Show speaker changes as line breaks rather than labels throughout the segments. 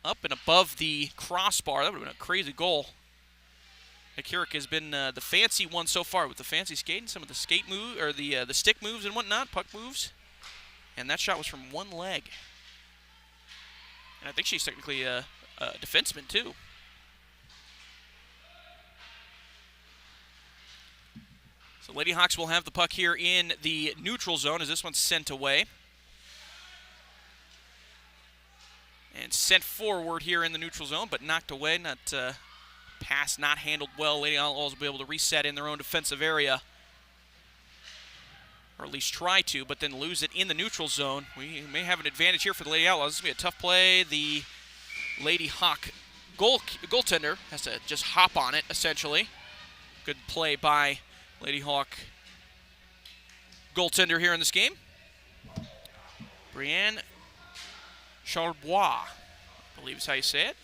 up and above the crossbar. That would have been a crazy goal. Akirik has been the fancy one so far with the fancy skating, some of the skate move or the stick moves and whatnot, puck moves. And that shot was from one leg. And I think she's technically a defenseman too. So Lady Hawks will have the puck here in the neutral zone as this one's sent away. And sent forward here in the neutral zone, but knocked away. Not pass, not handled well. Lady Outlaws will be able to reset in their own defensive area. Or at least try to, but then lose it in the neutral zone. We may have an advantage here for the Lady Outlaws. This is going to be a tough play. The Lady Hawk goaltender has to just hop on it, essentially. Good play by Lady Hawk goaltender here in this game. Brienne Charbois, I believe is how you say it.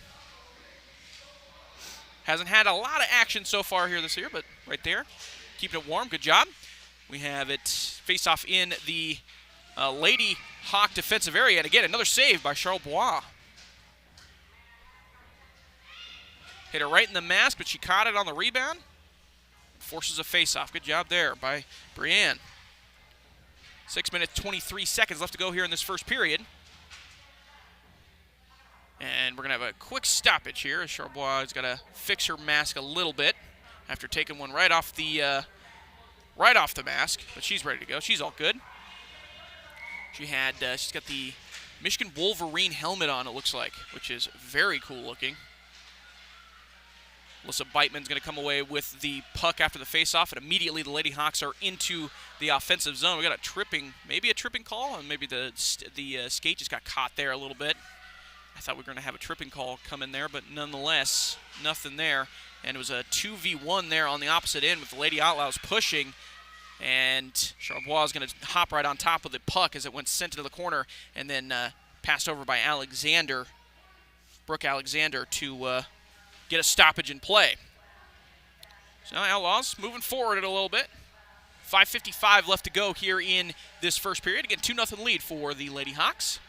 Hasn't had a lot of action so far here this year, but right there, keeping it warm. Good job. We have it face off in the Lady Hawk defensive area. And again, another save by Charbois. Hit her right in the mask, but she caught it on the rebound. Forces a face-off. Good job there by Brienne. 6 minutes, 23 seconds left to go here in this first period. And we're going to have a quick stoppage here as Charbois has got to fix her mask a little bit after taking one right off the mask. But she's ready to go. She's all good. She's got the Michigan Wolverine helmet on, it looks like, which is very cool looking. Alyssa Beitman's going to come away with the puck after the face-off, and immediately the Lady Hawks are into the offensive zone. We got maybe a tripping call, and maybe the skate just got caught there a little bit. I thought we were going to have a tripping call come in there, but nonetheless, nothing there. And it was a 2v1 there on the opposite end with the Lady Outlaws pushing, and Charbois is going to hop right on top of the puck as it went sent into the corner, and then passed over by Brooke Alexander to get a stoppage in play. So now Outlaws moving forward a little bit. 5:55 left to go here in this first period. Again, 2-0 lead for the Lady Hawks.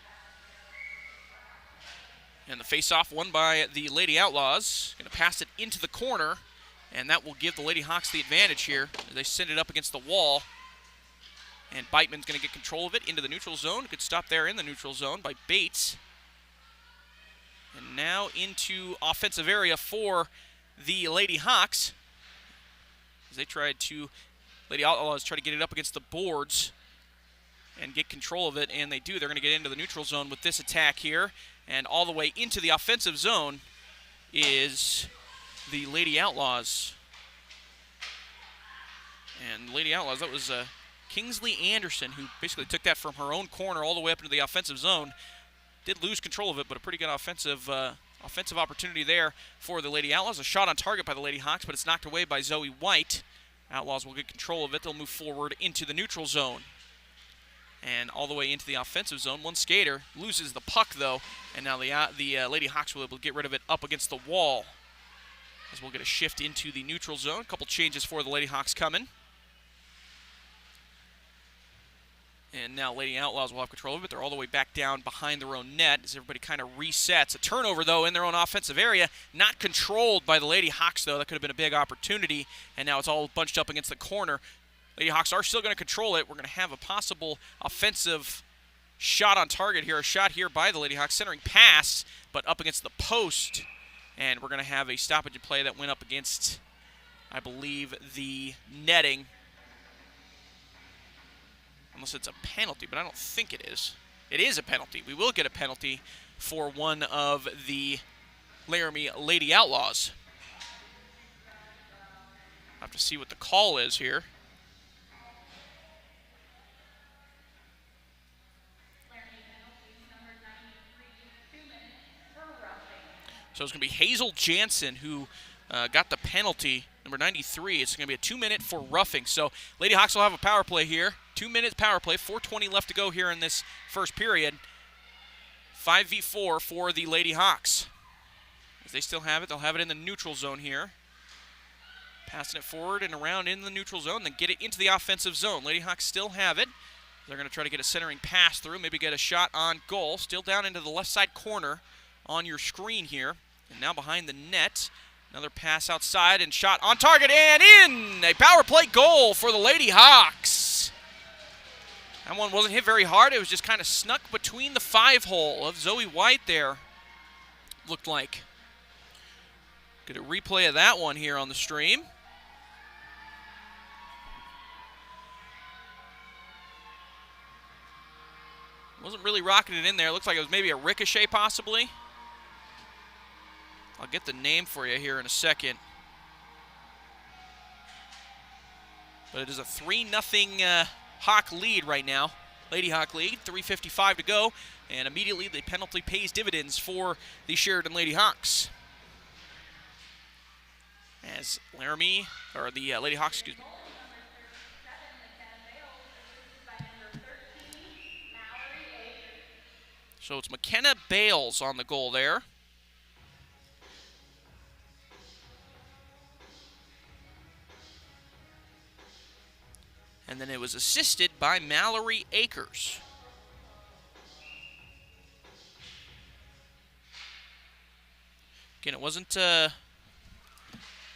And the face-off won by the Lady Outlaws. Going to pass it into the corner, and that will give the Lady Hawks the advantage here as they send it up against the wall. And Beitman's going to get control of it into the neutral zone. Good stop there in the neutral zone by Bates. And now into offensive area for the Lady Hawks. As Lady Outlaws try to get it up against the boards and get control of it, and they do. They're going to get into the neutral zone with this attack here. And all the way into the offensive zone is the Lady Outlaws. And Lady Outlaws, that was Kingsley Anderson, who basically took that from her own corner all the way up into the offensive zone. Did lose control of it, but a pretty good offensive opportunity there for the Lady Outlaws. A shot on target by the Lady Hawks, but it's knocked away by Zoe White. Outlaws will get control of it. They'll move forward into the neutral zone. And all the way into the offensive zone. One skater loses the puck, though, and now the Lady Hawks will be able to get rid of it up against the wall. As we'll get a shift into the neutral zone. A couple changes for the Lady Hawks coming. And now Lady Outlaws will have control of it. They're all the way back down behind their own net as everybody kind of resets. A turnover, though, in their own offensive area. Not controlled by the Lady Hawks, though. That could have been a big opportunity. And now it's all bunched up against the corner. Lady Hawks are still going to control it. We're going to have a possible offensive shot on target here. A shot here by the Lady Hawks. Centering pass, but up against the post. And we're going to have a stoppage in play that went up against, I believe, the netting. Unless it's a penalty, but I don't think it is. It is a penalty. We will get a penalty for one of the Laramie Lady Outlaws. I'll have to see what the call is here. So it's going to be Hazel Jansen who got the penalty, number 93. It's going to be a 2-minute for roughing. So Lady Hawks will have a power play here. 2-minute power play, 4:20 left to go here in this first period. 5v4 for the Lady Hawks. As they still have it, they'll have it in the neutral zone here. Passing it forward and around in the neutral zone, then get it into the offensive zone. Lady Hawks still have it. They're going to try to get a centering pass through, maybe get a shot on goal. Still down into the left side corner on your screen here. And now behind the net, another pass outside and shot on target and in! A power play goal for the Lady Hawks. That one wasn't hit very hard. It was just kind of snuck between the 5-hole of Zoe White there, looked like. Get a replay of that one here on the stream. Wasn't really rocking it in there. Looks like it was maybe a ricochet possibly. I'll get the name for you here in a second. But it is a 3-0 Hawk lead right now. Lady Hawk lead, 3:55 to go. And immediately the penalty pays dividends for the Sheridan Lady Hawks. As Laramie, or the Lady Hawks, excuse me. So it's McKenna Bales on the goal there. And then it was assisted by Mallory Akers. Again, it wasn't the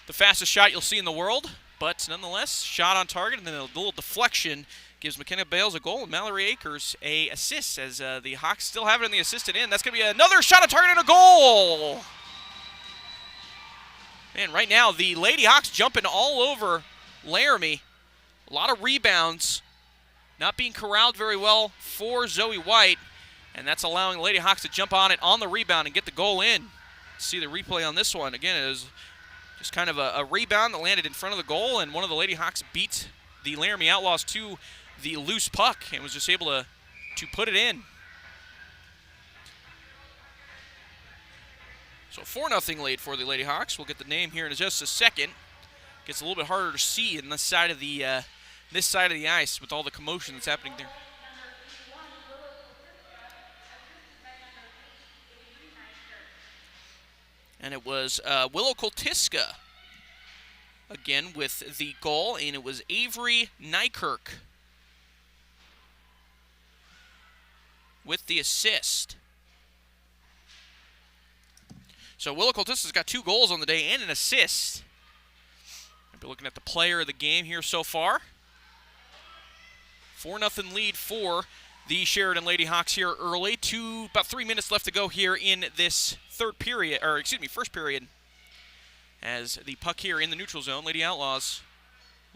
fastest shot you'll see in the world, but nonetheless, shot on target, and then a little deflection gives McKenna Bales a goal and Mallory Akers a assist as the Hawks still have it in the assisted end. That's going to be another shot on target and a goal! Man, right now, the Lady Hawks jumping all over Laramie. A lot of rebounds, not being corralled very well for Zoe White, and that's allowing the Lady Hawks to jump on it on the rebound and get the goal in. See the replay on this one. Again, it was just kind of a rebound that landed in front of the goal, and one of the Lady Hawks beat the Laramie Outlaws to the loose puck and was just able to put it in. So 4-0 lead for the Lady Hawks. We'll get the name here in just a second. Gets a little bit harder to see in this side of the ice with all the commotion that's happening there. And it was Willow Koltiska again with the goal, and it was Avery Nykirk with the assist. So Willow Koltiska's got 2 goals on the day and an assist. We're looking at the player of the game here so far. 4-0 lead for the Sheridan Lady Hawks here early. About 3 minutes left to go here in this first period. As the puck here in the neutral zone, Lady Outlaws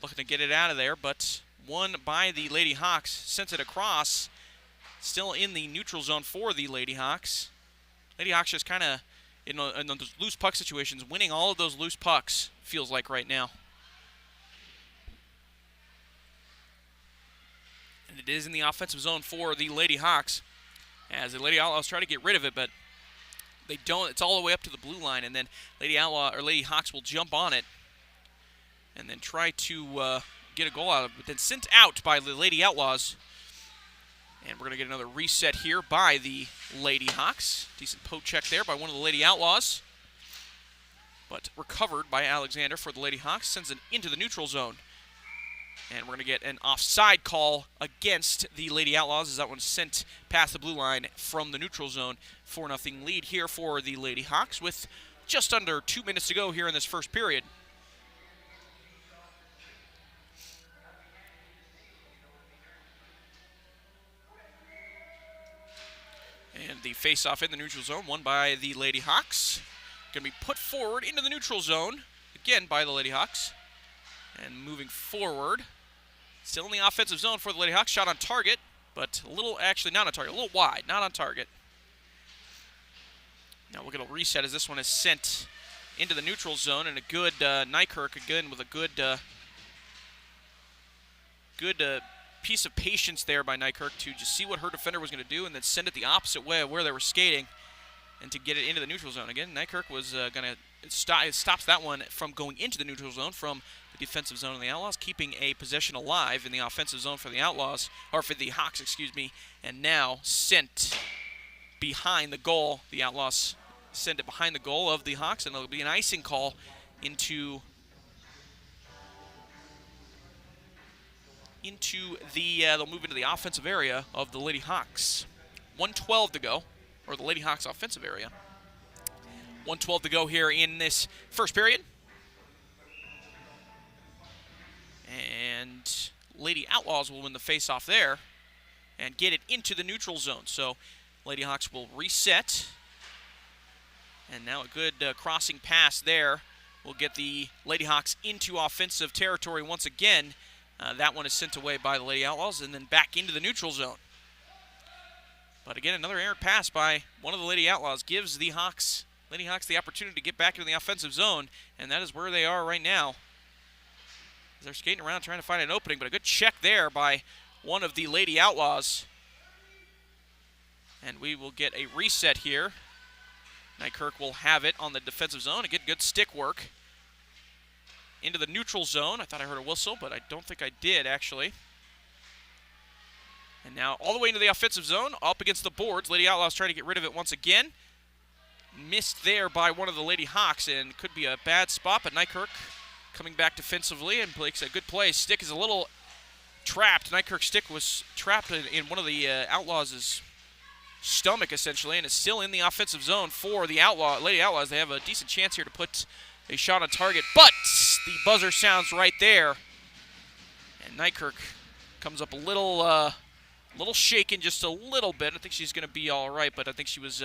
looking to get it out of there, but won by the Lady Hawks. Sent it across, still in the neutral zone for the Lady Hawks. Lady Hawks just kind of, in those loose puck situations, winning all of those loose pucks, feels like right now. And it is in the offensive zone for the Lady Hawks, as the Lady Outlaws try to get rid of it, but they don't. It's all the way up to the blue line, and then Lady Hawks will jump on it and then try to get a goal out of it, but then sent out by the Lady Outlaws. And we're going to get another reset here by the Lady Hawks. Decent poke check there by one of the Lady Outlaws, but recovered by Alexander for the Lady Hawks. Sends it into the neutral zone. And we're going to get an offside call against the Lady Outlaws as that one's sent past the blue line from the neutral zone. 4-0 lead here for the Lady Hawks with just under 2 minutes to go here in this first period. And the face-off in the neutral zone won by the Lady Hawks. Going to be put forward into the neutral zone, again by the Lady Hawks. And moving forward, still in the offensive zone for the Lady Hawks. Shot on target, but actually not on target, a little wide, not on target. Now we'll get a reset as this one is sent into the neutral zone, and a good Nykirk again with a good piece of patience there by Nykirk to just see what her defender was going to do and then send it the opposite way of where they were skating and to get it into the neutral zone. Again, Nykirk was going to stops that one from going into the neutral zone from the defensive zone of the Outlaws, keeping a possession alive in the offensive zone for the Outlaws, or for the Hawks, excuse me, and now sent behind the goal. The Outlaws send it behind the goal of the Hawks, and it'll be an icing call into they'll move into the offensive area of the Lady Hawks. 1:12 to go, or the Lady Hawks offensive area. 1:12 to go here in this first period. And Lady Outlaws will win the face-off there and get it into the neutral zone. So Lady Hawks will reset. And now a good crossing pass there will get the Lady Hawks into offensive territory once again. That one is sent away by the Lady Outlaws and then back into the neutral zone. But again, another errant pass by one of the Lady Outlaws gives the Lady Hawks the opportunity to get back into the offensive zone, and that is where they are right now. They're skating around trying to find an opening, but a good check there by one of the Lady Outlaws. And we will get a reset here. Nykirk will have it on the defensive zone. Again, good stick work into the neutral zone. I thought I heard a whistle, but I don't think I did, actually. And now all the way into the offensive zone, up against the boards. Lady Outlaws trying to get rid of it once again. Missed there by one of the Lady Hawks, and could be a bad spot, but Nykirk coming back defensively and makes a good play. Stick is a little trapped. Nykirk's stick was trapped in one of the Outlaws' stomach, essentially, and it's still in the offensive zone for the Lady Outlaws. They have a decent chance here to put a shot on target, but the buzzer sounds right there. And Nykirk comes up a little shaken, just a little bit. I think she's going to be all right, but I think she was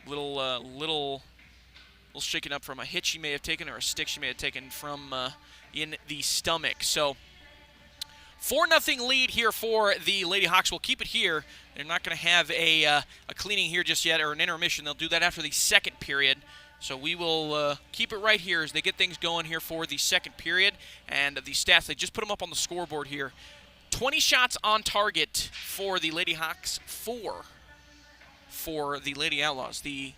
little shaken up from a hit she may have taken or a stick she may have taken from in the stomach. So 4-0 lead here for the Lady Hawks. We'll keep it here. They're not going to have a cleaning here just yet, or an intermission. They'll do that after the second period. So we will keep it right here as they get things going here for the second period. And the stats, they just put them up on the scoreboard here. 20 shots on target for the Lady Hawks, 4 for the Lady Outlaws. The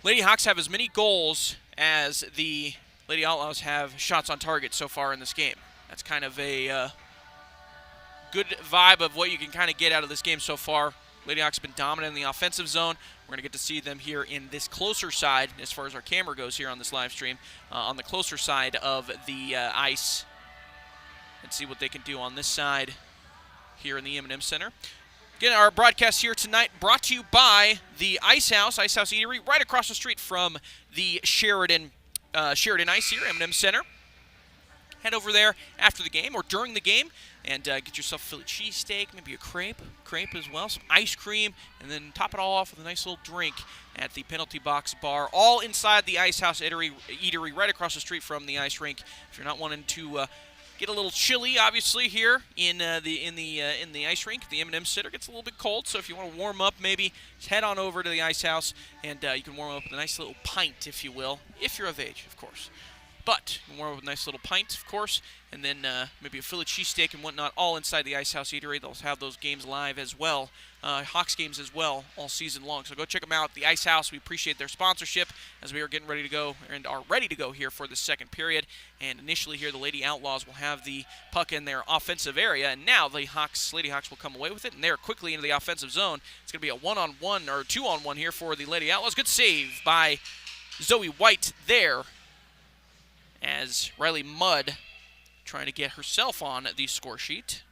Lady Hawks have as many goals as the Lady Outlaws have shots on target so far in this game. That's kind of a good vibe of what you can kind of get out of this game so far. Lady Hawks have been dominant in the offensive zone. We're going to get to see them here in this closer side, as far as our camera goes here on this live stream, on the closer side of the ice, and see what they can do on this side here in the M&M Center. Again, our broadcast here tonight brought to you by the Ice House Eatery, right across the street from the Sheridan Ice here, M&M Center. Head over there after the game or during the game and get yourself a Philly cheesesteak, maybe a crepe as well, some ice cream, and then top it all off with a nice little drink at the Penalty Box Bar, all inside the Ice House Eatery right across the street from the ice rink. If you're not wanting to get a little chilly, obviously, here in the ice rink, the M&M Center gets a little bit cold, so if you want to warm up, maybe head on over to the Ice House, and you can warm up with a nice little pint, if you will, if you're of age, of course. But you can warm up with a nice little pint, of course, and then maybe a Philly cheesesteak and whatnot, all inside the Ice House Eatery. They'll have those games live as well, Hawks games as well, all season long. So go check them out, the Ice House. We appreciate their sponsorship as we are getting ready to go and are ready to go here for the second period. And initially here, the Lady Outlaws will have the puck in their offensive area, and now the Lady Hawks will come away with it, and they're quickly into the offensive zone. It's going to be a one-on-one or two-on-one here for the Lady Outlaws. Good save by Zoe White there, as Riley Mudd trying to get herself on the score sheet.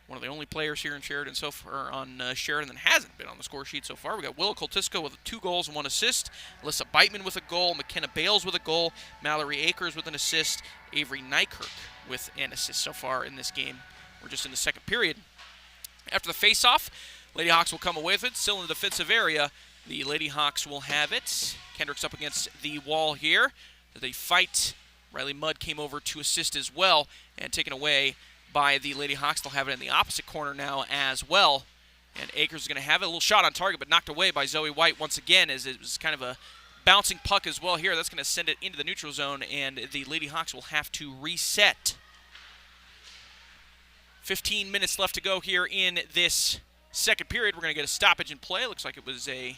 One of the only players here in Sheridan so far on Sheridan that hasn't been on the score sheet so far. We got Willow Koltisko with 2 goals and 1 assist. Alyssa Beitman with a goal. McKenna Bales with a goal. Mallory Akers with an assist. Avery Nykirk with an assist so far in this game. We're just in the second period. After the face-off, Lady Hawks will come away with it. Still in the defensive area, the Lady Hawks will have it. Kendrick's up against the wall here. They fight. Riley Mudd came over to assist as well, and taken away by the Lady Hawks. They'll have it in the opposite corner now as well. And Akers is going to have it. A little shot on target, but knocked away by Zoe White once again, as it was kind of a bouncing puck as well here. That's going to send it into the neutral zone, and the Lady Hawks will have to reset. 15 minutes left to go here in this second period. We're going to get a stoppage in play. Looks like it was a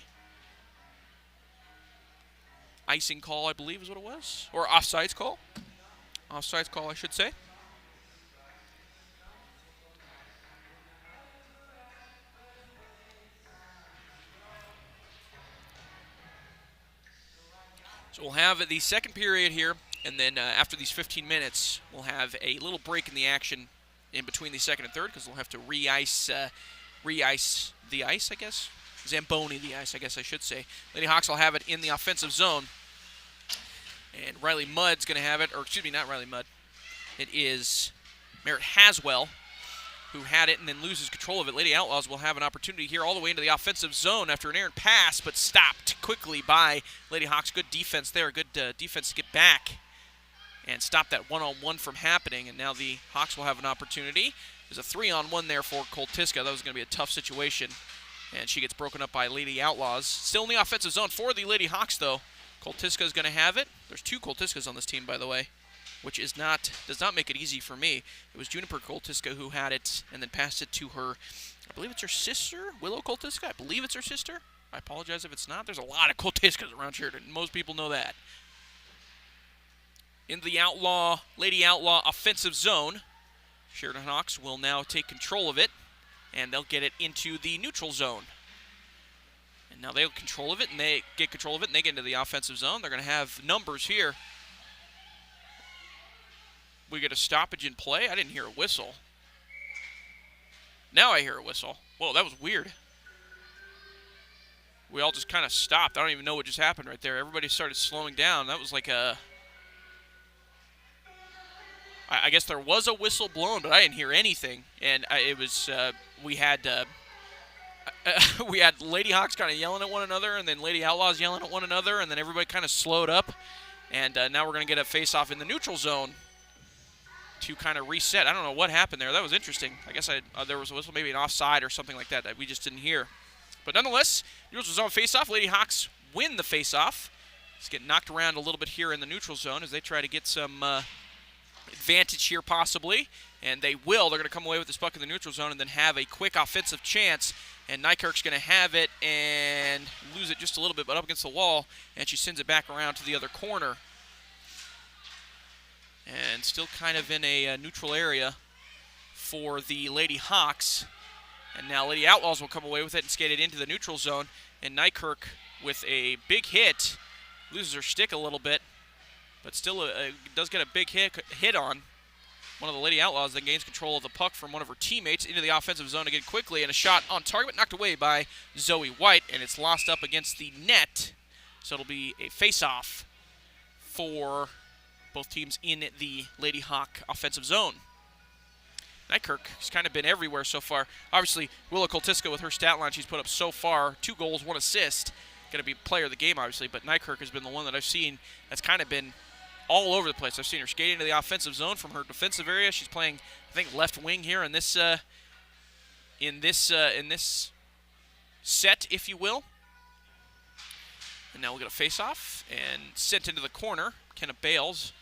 icing call, I believe is what it was. Or offsides call. Offsides call, I should say. So we'll have the second period here, and then after these 15 minutes, we'll have a little break in the action in between the second and third, because we'll have to re-ice the ice, I guess. Zamboni the ice, I guess I should say. Lady Hawks will have it in the offensive zone. And Riley Mudd's going to have it, or excuse me, not Riley Mudd. It is Merritt Haswell who had it and then loses control of it. Lady Outlaws will have an opportunity here all the way into the offensive zone after an errant pass, but stopped quickly by Lady Hawks. Good defense there, good defense to get back and stop that one-on-one from happening. And now the Hawks will have an opportunity. There's a 3-on-1 there for Koltiska. That was going to be a tough situation, and she gets broken up by Lady Outlaws. Still in the offensive zone for the Lady Hawks, though. Koltiska is going to have it. There's 2 Koltiskas on this team, by the way, which does not make it easy for me. It was Juniper Koltiska who had it and then passed it to her. I believe it's her sister, Willow Koltiska. I believe it's her sister. I apologize if it's not. There's a lot of Koltiskas around Sheridan. Most people know that. In the Lady Outlaw offensive zone, Sheridan Hawks will now take control of it, and they'll get it into the neutral zone. And now they'll control of it, and they get control of it, and they get into the offensive zone. They're going to have numbers here. We get a stoppage in play. I didn't hear a whistle. Now I hear a whistle. Whoa, that was weird. We all just kind of stopped. I don't even know what just happened right there. Everybody started slowing down. That was like a... I guess there was a whistle blown, but I didn't hear anything. And it was... we had Lady Hawks kind of yelling at one another, and then Lady Outlaws yelling at one another, and then everybody kind of slowed up. And now we're going to get a face-off in the neutral zone to kind of reset. I don't know what happened there. That was interesting. I guess there was a whistle, maybe an offside or something like that we just didn't hear. But nonetheless, neutral zone face-off. Lady Hawks win the face-off. Just get knocked around a little bit here in the neutral zone as they try to get some advantage here possibly. And they will. They're going to come away with this puck in the neutral zone and then have a quick offensive chance. And Nykirk's going to have it and lose it just a little bit, but up against the wall. And she sends it back around to the other corner. And still kind of in a neutral area for the Lady Hawks. And now Lady Outlaws will come away with it and skate it into the neutral zone. And Nykirk with a big hit. Loses her stick a little bit. But still does get a big hit on one of the Lady Outlaws. Then gains control of the puck from one of her teammates into the offensive zone again quickly. And a shot on target, knocked away by Zoe White. And it's lost up against the net. So it'll be a face-off for both teams in the Lady Hawk offensive zone. Nykirk has kind of been everywhere so far. Obviously, Willow Koltiska with her stat line she's put up so far, 2 goals, 1 assist. Going to be player of the game, obviously, but Nykirk has been the one that I've seen that's kind of been all over the place. I've seen her skating into the offensive zone from her defensive area. She's playing, I think, left wing here in this set, if you will. And now we'll get a face-off and sent into the corner. Kenna Bales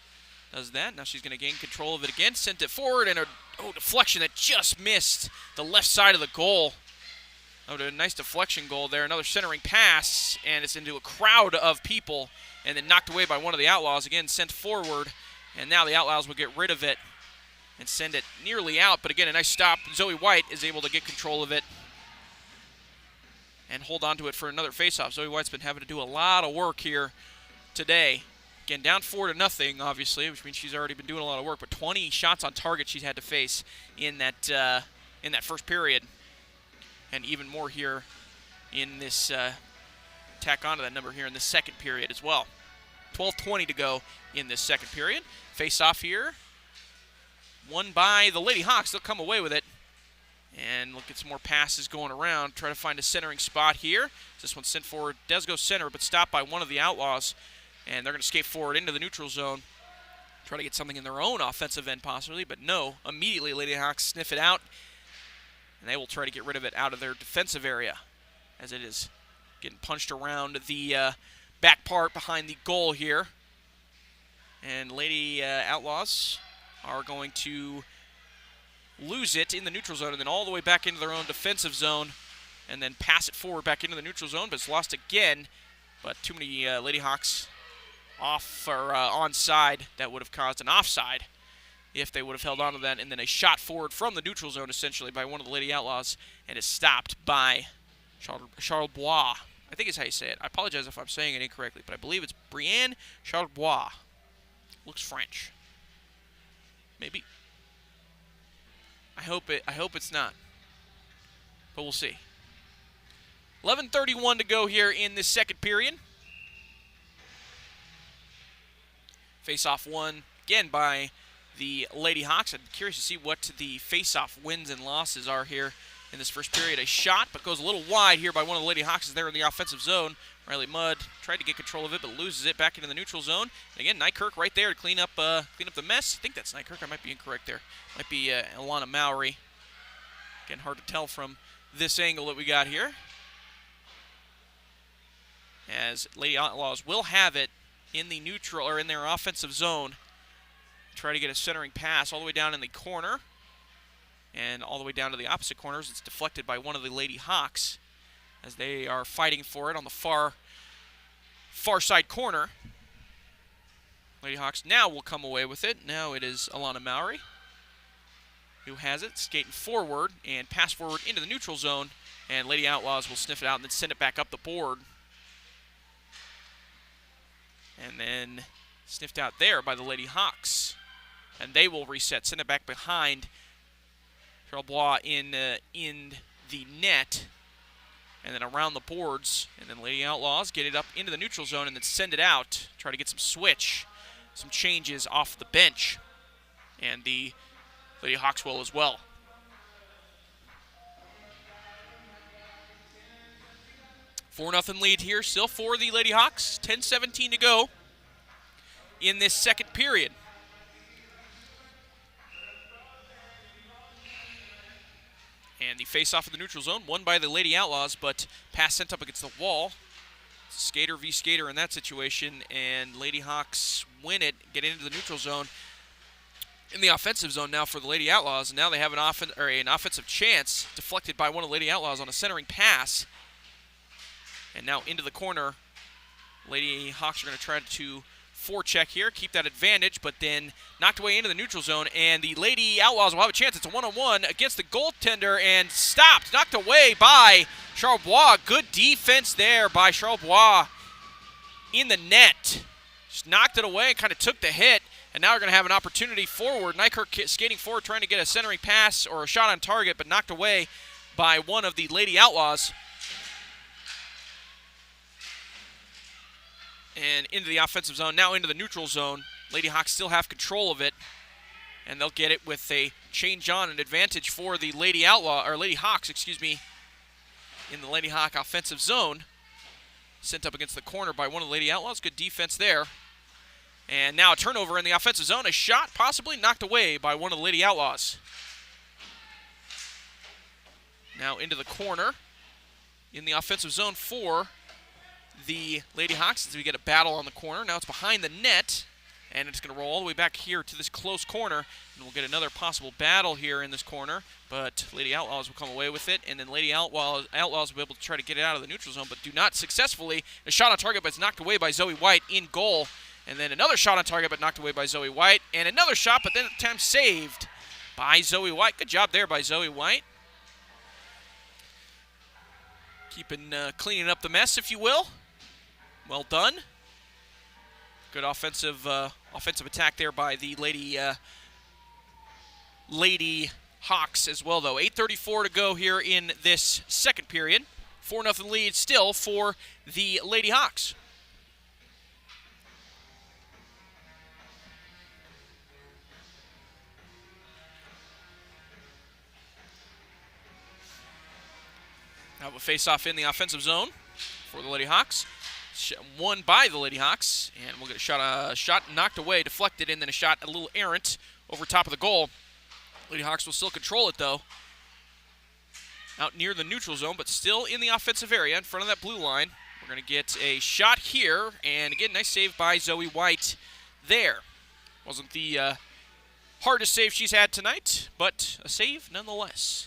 does that. Now she's going to gain control of it again. Sent it forward, and a deflection that just missed the left side of the goal. Oh, a nice deflection goal there. Another centering pass, and it's into a crowd of people, and then knocked away by one of the Outlaws. Again, sent forward, and now the Outlaws will get rid of it and send it nearly out. But again, a nice stop. Zoe White is able to get control of it and hold on to it for another faceoff. Zoe White's been having to do a lot of work here today. Again, down 4-0, obviously, which means she's already been doing a lot of work. But 20 shots on target she's had to face in that first period, and even more here in this tack onto that number here in the second period as well. 12:20 to go in this second period. Face-off here, won by the Lady Hawks. They'll come away with it. And look at some more passes going around. Try to find a centering spot here. This one's sent forward. Does go center, but stopped by one of the Outlaws. And they're going to skate forward into the neutral zone. Try to get something in their own offensive end possibly, but no. Immediately, Lady Hawks sniff it out. And they will try to get rid of it out of their defensive area as it is getting punched around the back part behind the goal here. And Lady Outlaws are going to lose it in the neutral zone and then all the way back into their own defensive zone and then pass it forward back into the neutral zone, but it's lost again. But too many Lady Hawks off or onside that would have caused an offside if they would have held on to that, and then a shot forward from the neutral zone essentially by one of the Lady Outlaws, and is stopped by Charlebois. I think is how you say it. I apologize if I'm saying it incorrectly, but I believe it's Brienne Charlebois. Looks French. Maybe. I hope it's not. But we'll see. 11:31 to go here in this second period. Face-off won again by the Lady Hawks. I'm curious to see what the face-off wins and losses are here in this first period. A shot, but goes a little wide here by one of the Lady Hawks there in the offensive zone. Riley Mudd tried to get control of it, but loses it back into the neutral zone. And again, Nykirk right there to clean up the mess. I think that's Nykirk. I might be incorrect there. Might be Alana Mowry. Again, hard to tell from this angle that we got here. As Lady Outlaws will have it in the neutral, or in their offensive zone. Try to get a centering pass all the way down in the corner. And all the way down to the opposite corners. It's deflected by one of the Lady Hawks as they are fighting for it on the far side corner. Lady Hawks now will come away with it. Now it is Alana Mowry who has it, skating forward and pass forward into the neutral zone. And Lady Outlaws will sniff it out and then send it back up the board. And then sniffed out there by the Lady Hawks. And they will reset, send it back behind Charlebois in the net. And then around the boards. And then Lady Outlaws get it up into the neutral zone and then send it out. Try to get some switch, some changes off the bench. And the Lady Hawks will as well. Four 4-0 lead here still for the Lady Hawks. 10:17 to go in this second period. And the face-off of the neutral zone won by the Lady Outlaws, but pass sent up against the wall. Skater v. skater in that situation, and Lady Hawks win it, get into the neutral zone. In the offensive zone now for the Lady Outlaws, and now they have an offensive chance deflected by one of the Lady Outlaws on a centering pass. And now into the corner. Lady Hawks are going to try to forecheck here, keep that advantage, but then knocked away into the neutral zone, and the Lady Outlaws will have a chance. It's a one-on-one against the goaltender, and stopped, knocked away by Charlebois. Good defense there by Charlebois in the net. Just knocked it away and kind of took the hit, and now we're going to have an opportunity forward. Nykirk skating forward, trying to get a centering pass or a shot on target, but knocked away by one of the Lady Outlaws. And into the offensive zone, now into the neutral zone. Lady Hawks still have control of it, and they'll get it with a change on, an advantage for the Lady Hawks, in the Lady Hawk offensive zone. Sent up against the corner by one of the Lady Outlaws. Good defense there. And now a turnover in the offensive zone. A shot possibly knocked away by one of the Lady Outlaws. Now into the corner in the offensive zone for the Lady Hawks as we get a battle on the corner. Now it's behind the net, and it's going to roll all the way back here to this close corner, and we'll get another possible battle here in this corner, but Lady Outlaws will come away with it, and then Lady Outlaws will be able to try to get it out of the neutral zone, but do not successfully. A shot on target, but it's knocked away by Zoe White in goal, and then another shot on target, but knocked away by Zoe White, and another shot, but then at the time saved by Zoe White. Good job there by Zoe White. Cleaning up the mess, if you will. Well done. Good offensive attack there by the Lady Hawks as well, though. 8:34 to go here in this second period. 4-0 lead still for the Lady Hawks. Now a face-off in the offensive zone for the Lady Hawks. Won by the Lady Hawks, and we'll get a shot knocked away, deflected, and then a shot a little errant over top of the goal. Lady Hawks will still control it, though. Out near the neutral zone, but still in the offensive area in front of that blue line. We're going to get a shot here, and again, nice save by Zoe White there. Wasn't the hardest save she's had tonight, but a save nonetheless.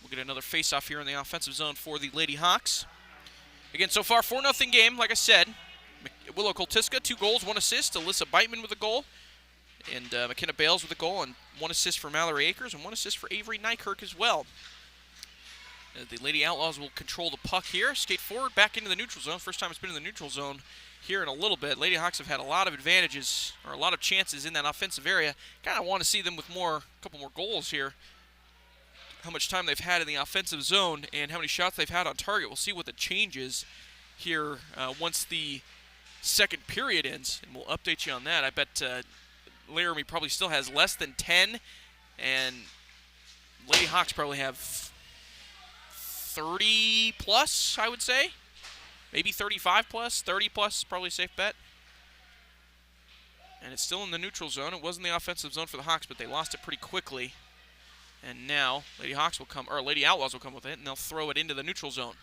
We'll get another face-off here in the offensive zone for the Lady Hawks. Again, so far, 4-0 game, like I said. Willow Koltiska, 2 goals, 1 assist. Alyssa Beitman with a goal. And McKenna Bales with a goal, and 1 assist for Mallory Akers, and 1 assist for Avery Nykirk as well. The Lady Outlaws will control the puck here. Skate forward, back into the neutral zone. First time it's been in the neutral zone here in a little bit. Lady Hawks have had a lot of advantages, or a lot of chances in that offensive area. Kind of want to see them with a couple more goals here. how much time they've had in the offensive zone and how many shots they've had on target. We'll see what the change is here once the second period ends, and we'll update you on that. I bet Laramie probably still has less than 10, and Lady Hawks probably have 30 plus, I would say. Maybe 35 plus, 30 plus, probably a safe bet. And it's still in the neutral zone. It was in the offensive zone for the Hawks, but they lost it pretty quickly. And now Lady Outlaws will come with it, and they'll throw it into the neutral zone.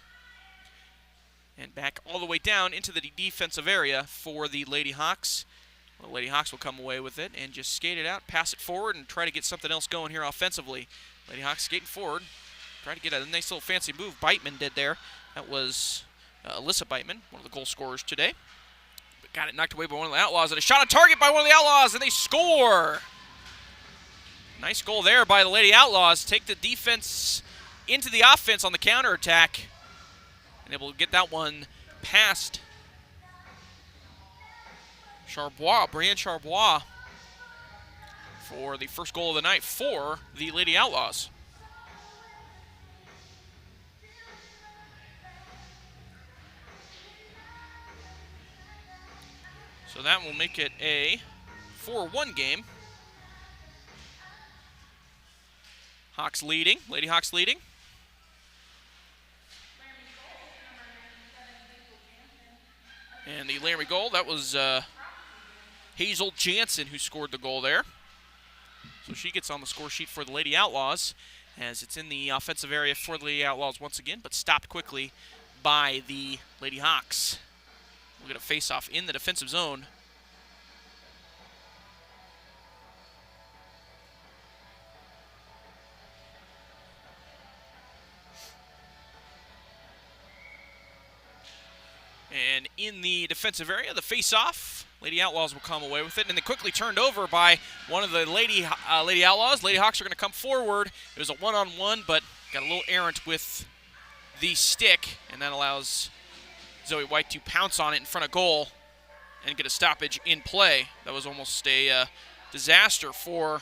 And back all the way down into the defensive area for the Lady Hawks. Well, Lady Hawks will come away with it and just skate it out, pass it forward, and try to get something else going here offensively. Lady Hawks skating forward, try to get a nice little fancy move Beitman did there. That was Alyssa Beitman, one of the goal scorers today. But got it knocked away by one of the Outlaws, and a shot on target by one of the Outlaws, and they score! Nice goal there by the Lady Outlaws. Take the defense into the offense on the counterattack. And able to get that one past Brienne Charbois, for the first goal of the night for the Lady Outlaws. So that will make it a 4-1 game. Hawks leading, Lady Hawks leading. And the Laramie goal, that was Hazel Jansen who scored the goal there. So she gets on the score sheet for the Lady Outlaws, as it's in the offensive area for the Lady Outlaws once again, but stopped quickly by the Lady Hawks. We'll get a face-off in the defensive zone. And in the defensive area, the face-off, Lady Outlaws will come away with it, and then quickly turned over by one of the Lady Outlaws. Lady Hawks are going to come forward. It was a one-on-one, but got a little errant with the stick, and that allows Zoe White to pounce on it in front of goal and get a stoppage in play. That was almost a disaster for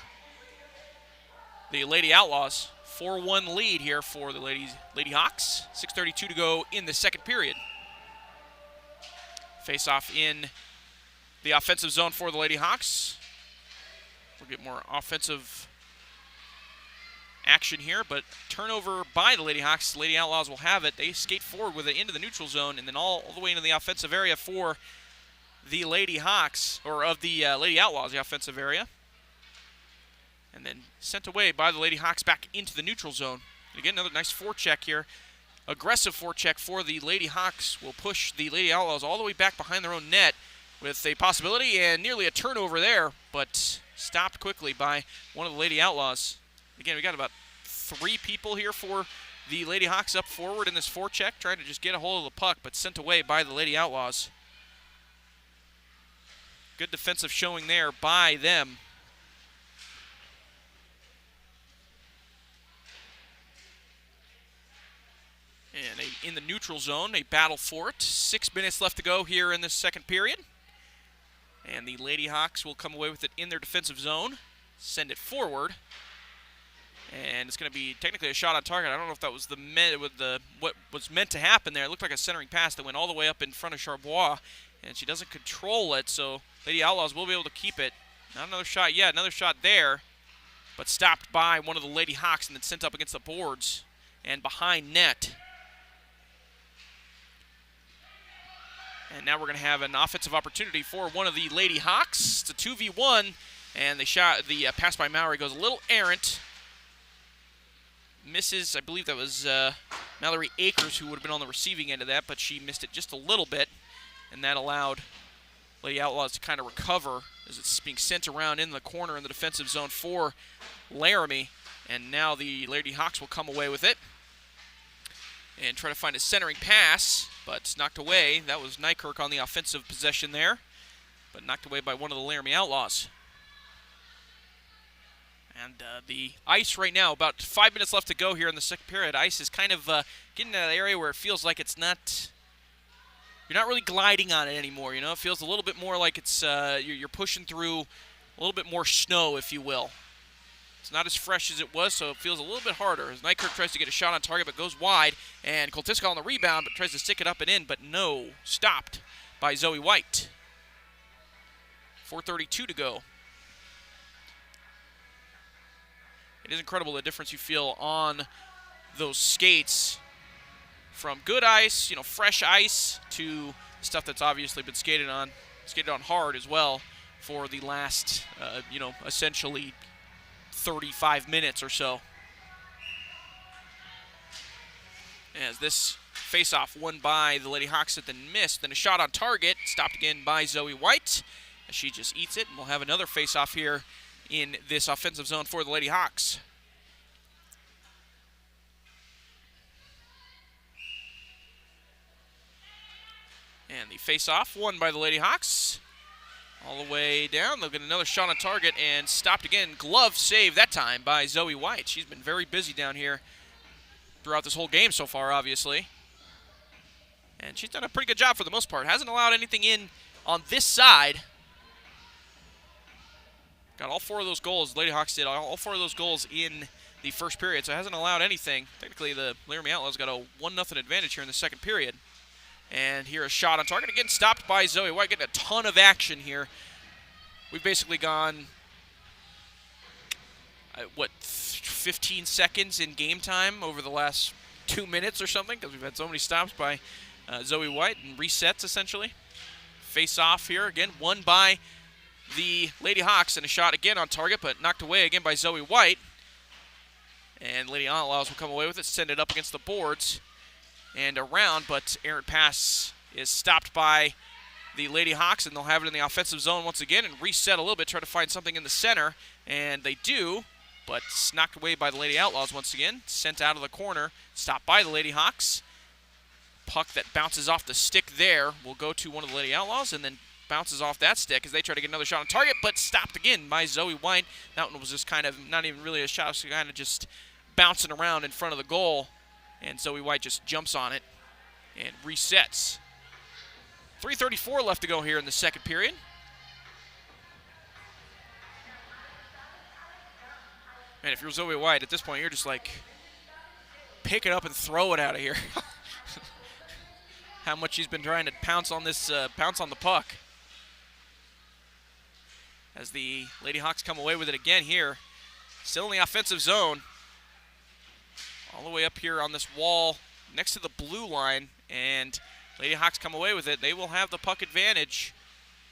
the Lady Outlaws. 4-1 lead here for the Lady Hawks. 6:32 to go in the second period. Face-off in the offensive zone for the Lady Hawks. We'll get more offensive action here, but turnover by the Lady Hawks. Lady Outlaws will have it. They skate forward with it into the neutral zone, and then all the way into the offensive area for the Lady Hawks, or of the Lady Outlaws, the offensive area. And then sent away by the Lady Hawks back into the neutral zone. And again, another nice forecheck here. Aggressive forecheck for the Lady Hawks will push the Lady Outlaws all the way back behind their own net with a possibility and nearly a turnover there, but stopped quickly by one of the Lady Outlaws. Again, we got about 3 people here for the Lady Hawks up forward in this forecheck, trying to just get a hold of the puck, but sent away by the Lady Outlaws. Good defensive showing there by them. And in the neutral zone, a battle for it. 6 minutes left to go here in this second period. And the Lady Hawks will come away with it in their defensive zone, send it forward. And it's going to be technically a shot on target. I don't know if that was what was meant to happen there. It looked like a centering pass that went all the way up in front of Charbois, and she doesn't control it, so Lady Outlaws will be able to keep it. Not another shot yet, another shot there, but stopped by one of the Lady Hawks and then sent up against the boards and behind net. And now we're going to have an offensive opportunity for one of the Lady Hawks. It's a 2v1, and the pass by Mallory goes a little errant. Misses, I believe that was Mallory Akers who would have been on the receiving end of that, but she missed it just a little bit, and that allowed Lady Outlaws to kind of recover as it's being sent around in the corner in the defensive zone for Laramie. And now the Lady Hawks will come away with it and try to find a centering pass, but it's knocked away. That was Nykirk on the offensive possession there, but knocked away by one of the Laramie Outlaws. And the ice right now, about 5 minutes left to go here in the second period. Ice is kind of getting to that area where it feels like it's not, you're not really gliding on it anymore, you know? It feels a little bit more like it's, you're pushing through a little bit more snow, if you will. It's not as fresh as it was, so it feels a little bit harder. As Nykirk tries to get a shot on target, but goes wide. And Koltiska on the rebound, but tries to stick it up and in, but no. Stopped by Zoe White. 4:32 to go. It is incredible the difference you feel on those skates. From good ice, fresh ice, to stuff that's obviously been skated on hard as well for the last, essentially 35 minutes or so. As this face-off won by the Lady Hawks that then missed, then a shot on target, stopped again by Zoe White, as she just eats it, and we'll have another face-off here in this offensive zone for the Lady Hawks. And the face-off won by the Lady Hawks. All the way down. They'll get another shot on target and stopped again. Glove save that time by Zoe White. She's been very busy down here throughout this whole game so far, obviously. And she's done a pretty good job for the most part. Hasn't allowed anything in on this side. Got all 4 of those goals. The Lady Hawks did all 4 of those goals in the first period, so it hasn't allowed anything. Technically, the Laramie Outlaws got a 1-0 advantage here in the second period. And here a shot on target. Again, stopped by Zoe White. Getting a ton of action here. We've basically gone, 15 seconds in game time over the last 2 minutes or something, because we've had so many stops by Zoe White and resets, essentially. Face off here again, won by the Lady Hawks, and a shot again on target, but knocked away again by Zoe White. And Lady Outlaws will come away with it, send it up against the boards and around, but errant pass is stopped by the Lady Hawks, and they'll have it in the offensive zone once again and reset a little bit, try to find something in the center, and they do, but it's knocked away by the Lady Outlaws once again, sent out of the corner, stopped by the Lady Hawks. Puck that bounces off the stick there will go to one of the Lady Outlaws, and then bounces off that stick as they try to get another shot on target, but stopped again by Zoe White. That one was just kind of not even really a shot, it was kind of just bouncing around in front of the goal. And Zoe White just jumps on it and resets. 3:34 left to go here in the second period. Man, if you're Zoe White, at this point, you're just like, pick it up and throw it out of here. How much she's been trying to pounce on the puck. As the Lady Hawks come away with it again here. Still in the offensive zone. All the way up here on this wall next to the blue line, and Lady Hawks come away with it. They will have the puck advantage.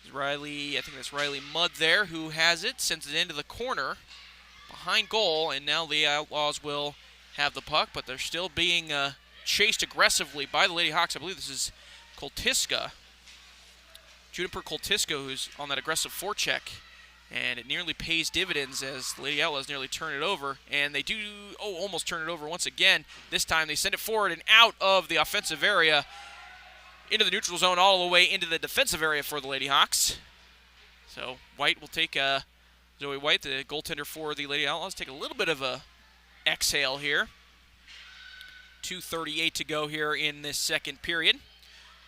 I think that's Riley Mudd there who has it, sends it into the corner behind goal, and now the Outlaws will have the puck, but they're still being chased aggressively by the Lady Hawks. I believe this is Koltiska, Juniper Koltiska, who's on that aggressive forecheck. And it nearly pays dividends as the Lady Outlaws nearly turn it over. And they do, almost turn it over once again. This time they send it forward and out of the offensive area into the neutral zone, all the way into the defensive area for the Lady Hawks. So White will take, Zoe White, the goaltender for the Lady Outlaws, take a little bit of a exhale here. 2:38 to go here in this second period.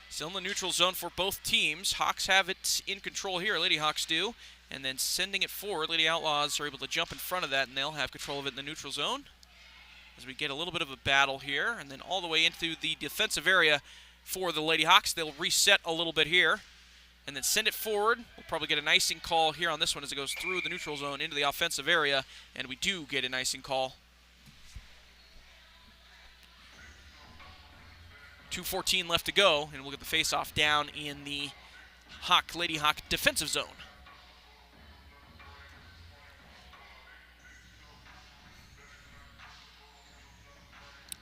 Still in the neutral zone for both teams. Hawks have it in control here, Lady Hawks do. And then sending it forward, Lady Outlaws are able to jump in front of that, and they'll have control of it in the neutral zone. As we get a little bit of a battle here, and then all the way into the defensive area for the Lady Hawks. They'll reset a little bit here, and then send it forward. We'll probably get an icing call here on this one as it goes through the neutral zone into the offensive area, and we do get an icing call. 2:14 left to go, and we'll get the face-off down in the Lady Hawk defensive zone.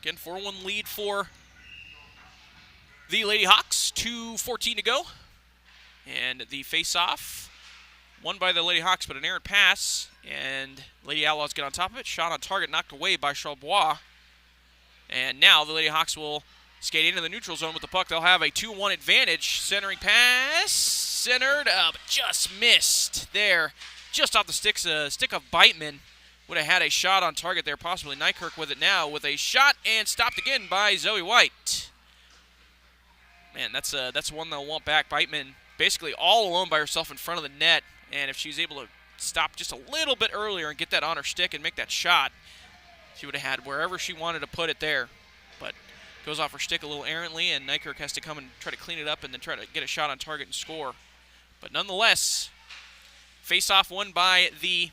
Again, 4-1 lead for the Lady Hawks. 2:14 to go. And the face-off won by the Lady Hawks, but an errant pass. And Lady Outlaws get on top of it. Shot on target, knocked away by Charbois. And now the Lady Hawks will skate into the neutral zone with the puck. They'll have a 2-1 advantage. Centering pass. Centered, but just missed there. Just off the stick of Beitman. Would have had a shot on target there, possibly. Nykirk with it now with a shot, and stopped again by Zoe White. Man, that's one they'll want back. Beitman basically all alone by herself in front of the net, and if she's able to stop just a little bit earlier and get that on her stick and make that shot, she would have had wherever she wanted to put it there. But goes off her stick a little errantly, and Nykirk has to come and try to clean it up and then try to get a shot on target and score. But nonetheless, face-off won by the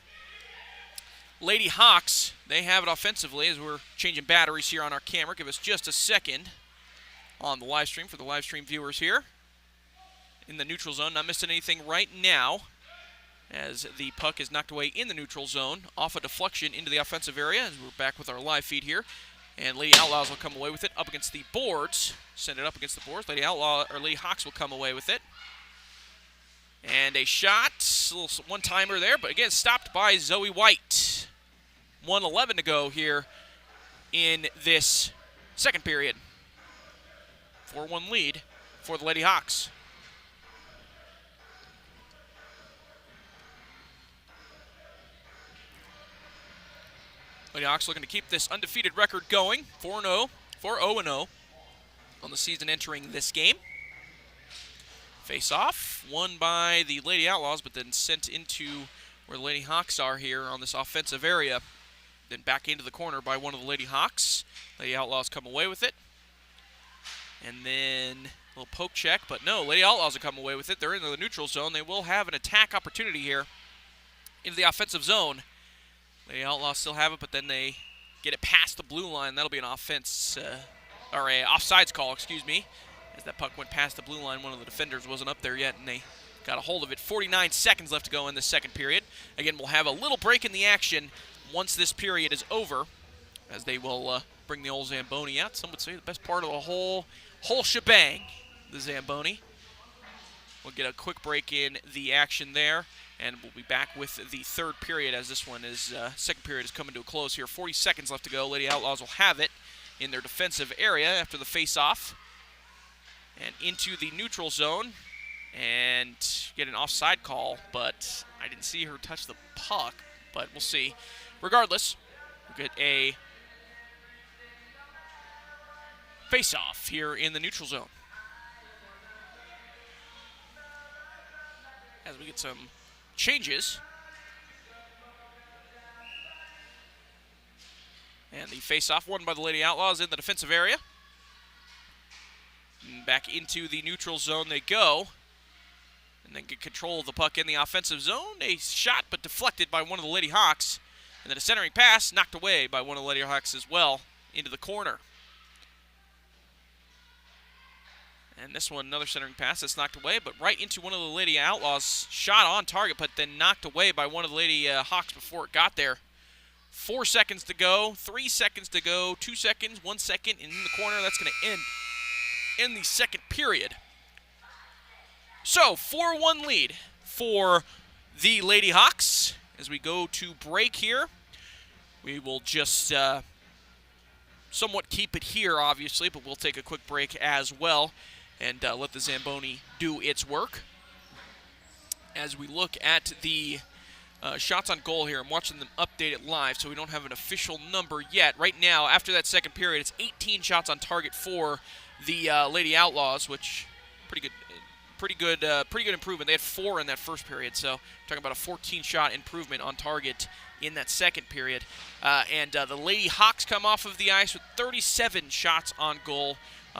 Lady Hawks. They have it offensively as we're changing batteries here on our camera. Give us just a second on the live stream for the live stream viewers here. In the neutral zone, not missing anything right now as the puck is knocked away in the neutral zone off a deflection into the offensive area as we're back with our live feed here. And Lady Outlaws will come away with it up against the boards. Send it up against the boards. Lady Hawks will come away with it. And a shot, a little one-timer there, but again stopped by Zoe White. 1:11 to go here in this second period. 4-1 lead for the Lady Hawks. Lady Hawks looking to keep this undefeated record going, 4-0 on the season entering this game. Face-off, won by the Lady Outlaws, but then sent into where the Lady Hawks are here on this offensive area. Then back into the corner by one of the Lady Hawks. Lady Outlaws come away with it. And then a little poke check, but no, Lady Outlaws will come away with it. They're into the neutral zone. They will have an attack opportunity here into the offensive zone. Lady Outlaws still have it, but then they get it past the blue line. That'll be an offense, or a offsides call, excuse me. As that puck went past the blue line, one of the defenders wasn't up there yet, and they got a hold of it. 49 seconds left to go in the second period. Again, we'll have a little break in the action once this period is over, as they will bring the old Zamboni out. Some would say the best part of the whole shebang, the Zamboni. We'll get a quick break in the action there, and we'll be back with the third period as this one is, second period is coming to a close here. 40 seconds left to go. Lady Outlaws will have it in their defensive area after the face-off. And into the neutral zone and get an offside call, but I didn't see her touch the puck, but we'll see. Regardless, we'll get a face-off here in the neutral zone. As we get some changes. And the face-off won by the Lady Outlaws in the defensive area. And back into the neutral zone they go. And then get control of the puck in the offensive zone. A shot, but deflected by one of the Lady Hawks. And then a centering pass knocked away by one of the Lady Hawks as well into the corner. And this one, another centering pass that's knocked away, but right into one of the Lady Outlaws. Shot on target, but then knocked away by one of the Lady Hawks before it got there. 4 seconds to go, 3 seconds to go, 2 seconds, 1 second, and in the corner. That's going to end in the second period. So, 4-1 lead for the Lady Hawks. As we go to break here, we will just somewhat keep it here, obviously, but we'll take a quick break as well and let the Zamboni do its work. As we look at the shots on goal here, I'm watching them update it live, so we don't have an official number yet. Right now, after that second period, it's 18 shots on target for the Lady Outlaws, which pretty good improvement. They had 4 in that first period, so talking about a 14-shot improvement on target in that second period. And the Lady Hawks come off of the ice with 37 shots on goal.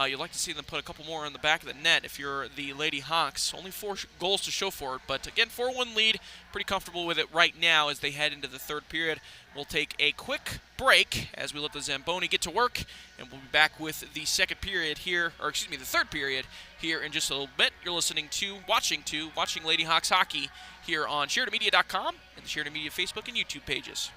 You'd like to see them put a couple more on the back of the net if you're the Lady Hawks. Only 4 goals to show for it, but again, 4-1 lead. Pretty comfortable with it right now as they head into the third period. We'll take a quick break as we let the Zamboni get to work, and we'll be back with the second period here, or excuse me, the third period here in just a little bit. You're watching Lady Hawks hockey here on SheridanMedia.com and the Sheridan Media Facebook and YouTube pages.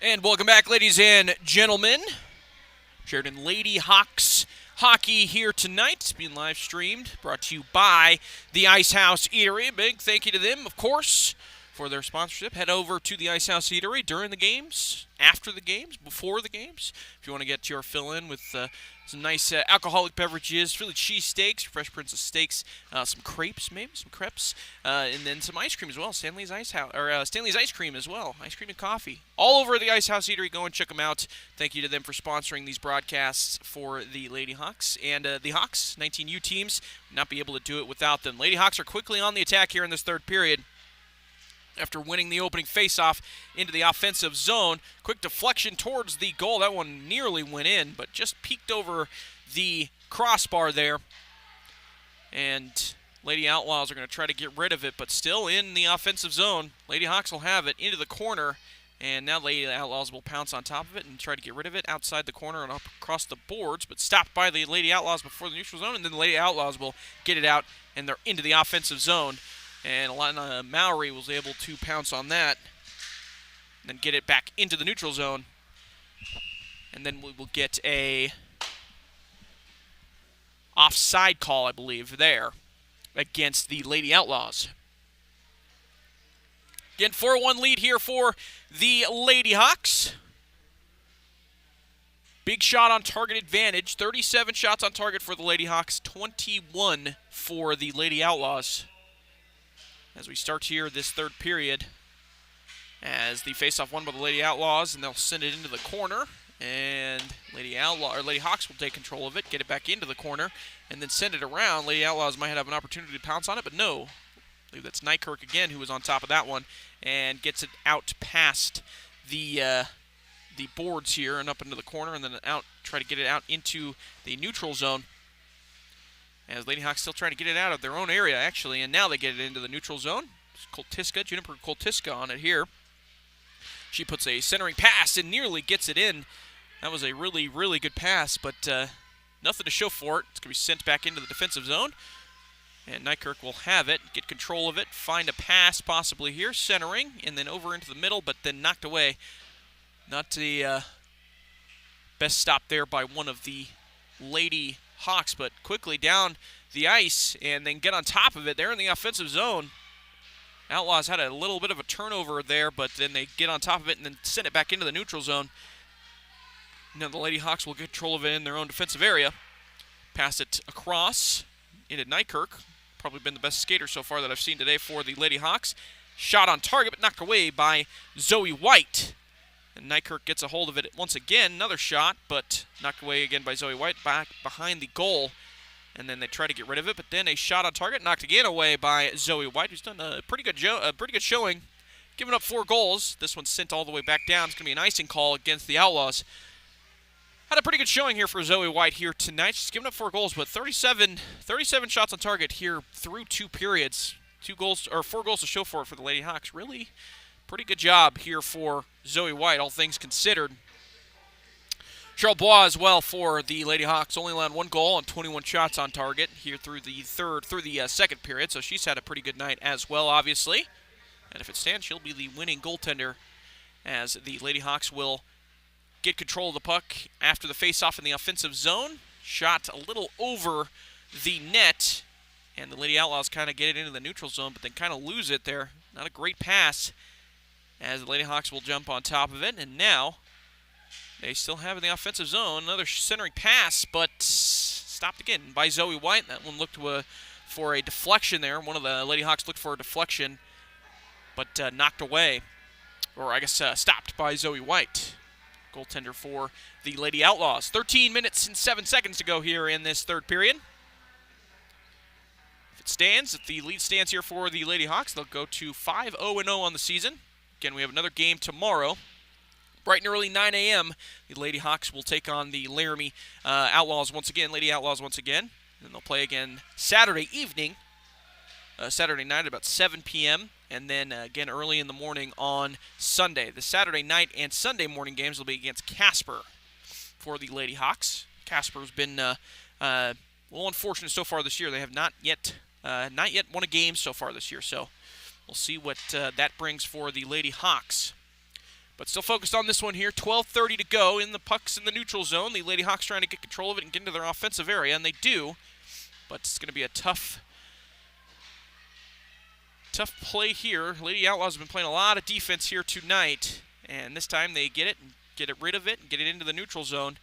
And welcome back, ladies and gentlemen. Sheridan Lady Hawks hockey here tonight. It's being live streamed, brought to you by the Ice House Eatery. A big thank you to them, of course, for their sponsorship. Head over to the Ice House Eatery during the games, after the games, before the games. If you want to get your fill-in with some nice alcoholic beverages, Philly cheesesteaks, Fresh Prince of Steaks, some crepes, maybe some crepes, and then some ice cream as well. Stanley's Ice House or Stanley's ice cream as well. Ice cream and coffee, all over the Ice House Eatery. Go and check them out. Thank you to them for sponsoring these broadcasts for the Lady Hawks and the Hawks 19U teams. Would not be able to do it without them. Lady Hawks are quickly on the attack here in this third period. After winning the opening faceoff into the offensive zone. Quick deflection towards the goal. That one nearly went in, but just peeked over the crossbar there. And Lady Outlaws are going to try to get rid of it, but still in the offensive zone. Lady Hawks will have it into the corner, and now Lady Outlaws will pounce on top of it and try to get rid of it outside the corner and up across the boards, but stopped by the Lady Outlaws before the neutral zone, and then the Lady Outlaws will get it out, and they're into the offensive zone. And Alana Mowry was able to pounce on that and then get it back into the neutral zone. And then we will get a offside call, I believe, there against the Lady Outlaws. Again, 4-1 lead here for the Lady Hawks. Big shot on target advantage. 37 shots on target for the Lady Hawks, 21 for the Lady Outlaws. As we start here this third period, as the faceoff won by the Lady Outlaws, and they'll send it into the corner, and Lady Hawks will take control of it, get it back into the corner, and then send it around. Lady Outlaws might have an opportunity to pounce on it, but no. I believe that's Nykirk again who was on top of that one, and gets it out past the boards here and up into the corner, and then out, try to get it out into the neutral zone. As Lady Hawks still trying to get it out of their own area, actually, and now they get it into the neutral zone. Juniper Koltiska on it here. She puts a centering pass and nearly gets it in. That was a really, really good pass, but nothing to show for it. It's going to be sent back into the defensive zone. And Nykirk will have it, get control of it, find a pass possibly here, centering, and then over into the middle, but then knocked away. Not the best stop there by one of the Lady Hawks, but quickly down the ice and then get on top of it. They're in the offensive zone. Outlaws had a little bit of a turnover there, but then they get on top of it and then send it back into the neutral zone. Now the Lady Hawks will get control of it in their own defensive area. Pass it across into Nykirk. Probably been the best skater so far that I've seen today for the Lady Hawks. Shot on target, but knocked away by Zoe White. And Nykirk gets a hold of it once again. Another shot, but knocked away again by Zoe White back behind the goal. And then they try to get rid of it, but then a shot on target, knocked again away by Zoe White, who's done a pretty good showing, giving up 4 goals. This one's sent all the way back down. It's going to be an icing call against the Outlaws. Had a pretty good showing here for Zoe White here tonight. She's given up 4 goals, but 37 shots on target here through 2 periods. 4 goals to show for it for the Lady Hawks. Really pretty good job here for Zoe White, all things considered. Cheryl Bois as well for the Lady Hawks, only allowed 1 goal and 21 shots on target here through the second period, so she's had a pretty good night as well, obviously. And if it stands, she'll be the winning goaltender as the Lady Hawks will get control of the puck after the faceoff in the offensive zone. Shot a little over the net, and the Lady Outlaws kind of get it into the neutral zone, but then kind of lose it there. Not a great pass, as the Lady Hawks will jump on top of it, and now they still have in the offensive zone another centering pass, but stopped again by Zoe White. That one looked for a deflection there. One of the Lady Hawks looked for a deflection, but knocked away, or I guess stopped by Zoe White, goaltender for the Lady Outlaws. 13 minutes and 7 seconds to go here in this third period. If the lead stands here for the Lady Hawks, they'll go to 5-0-0 on the season. Again, we have another game tomorrow. Bright and early, 9 a.m., the Lady Hawks will take on the Laramie Outlaws once again, Lady Outlaws once again. And they'll play again Saturday evening, Saturday night at about 7 p.m., and then again early in the morning on Sunday. The Saturday night and Sunday morning games will be against Casper for the Lady Hawks. Casper's been a little unfortunate so far this year. They have not yet won a game so far this year, so we'll see what that brings for the Lady Hawks. But still focused on this one here. 12:30 to go. In the puck's in the neutral zone. The Lady Hawks trying to get control of it and get into their offensive area, and they do. But it's going to be a tough play here. Lady Outlaws have been playing a lot of defense here tonight, and this time they get it and get rid of it and get it into the neutral zone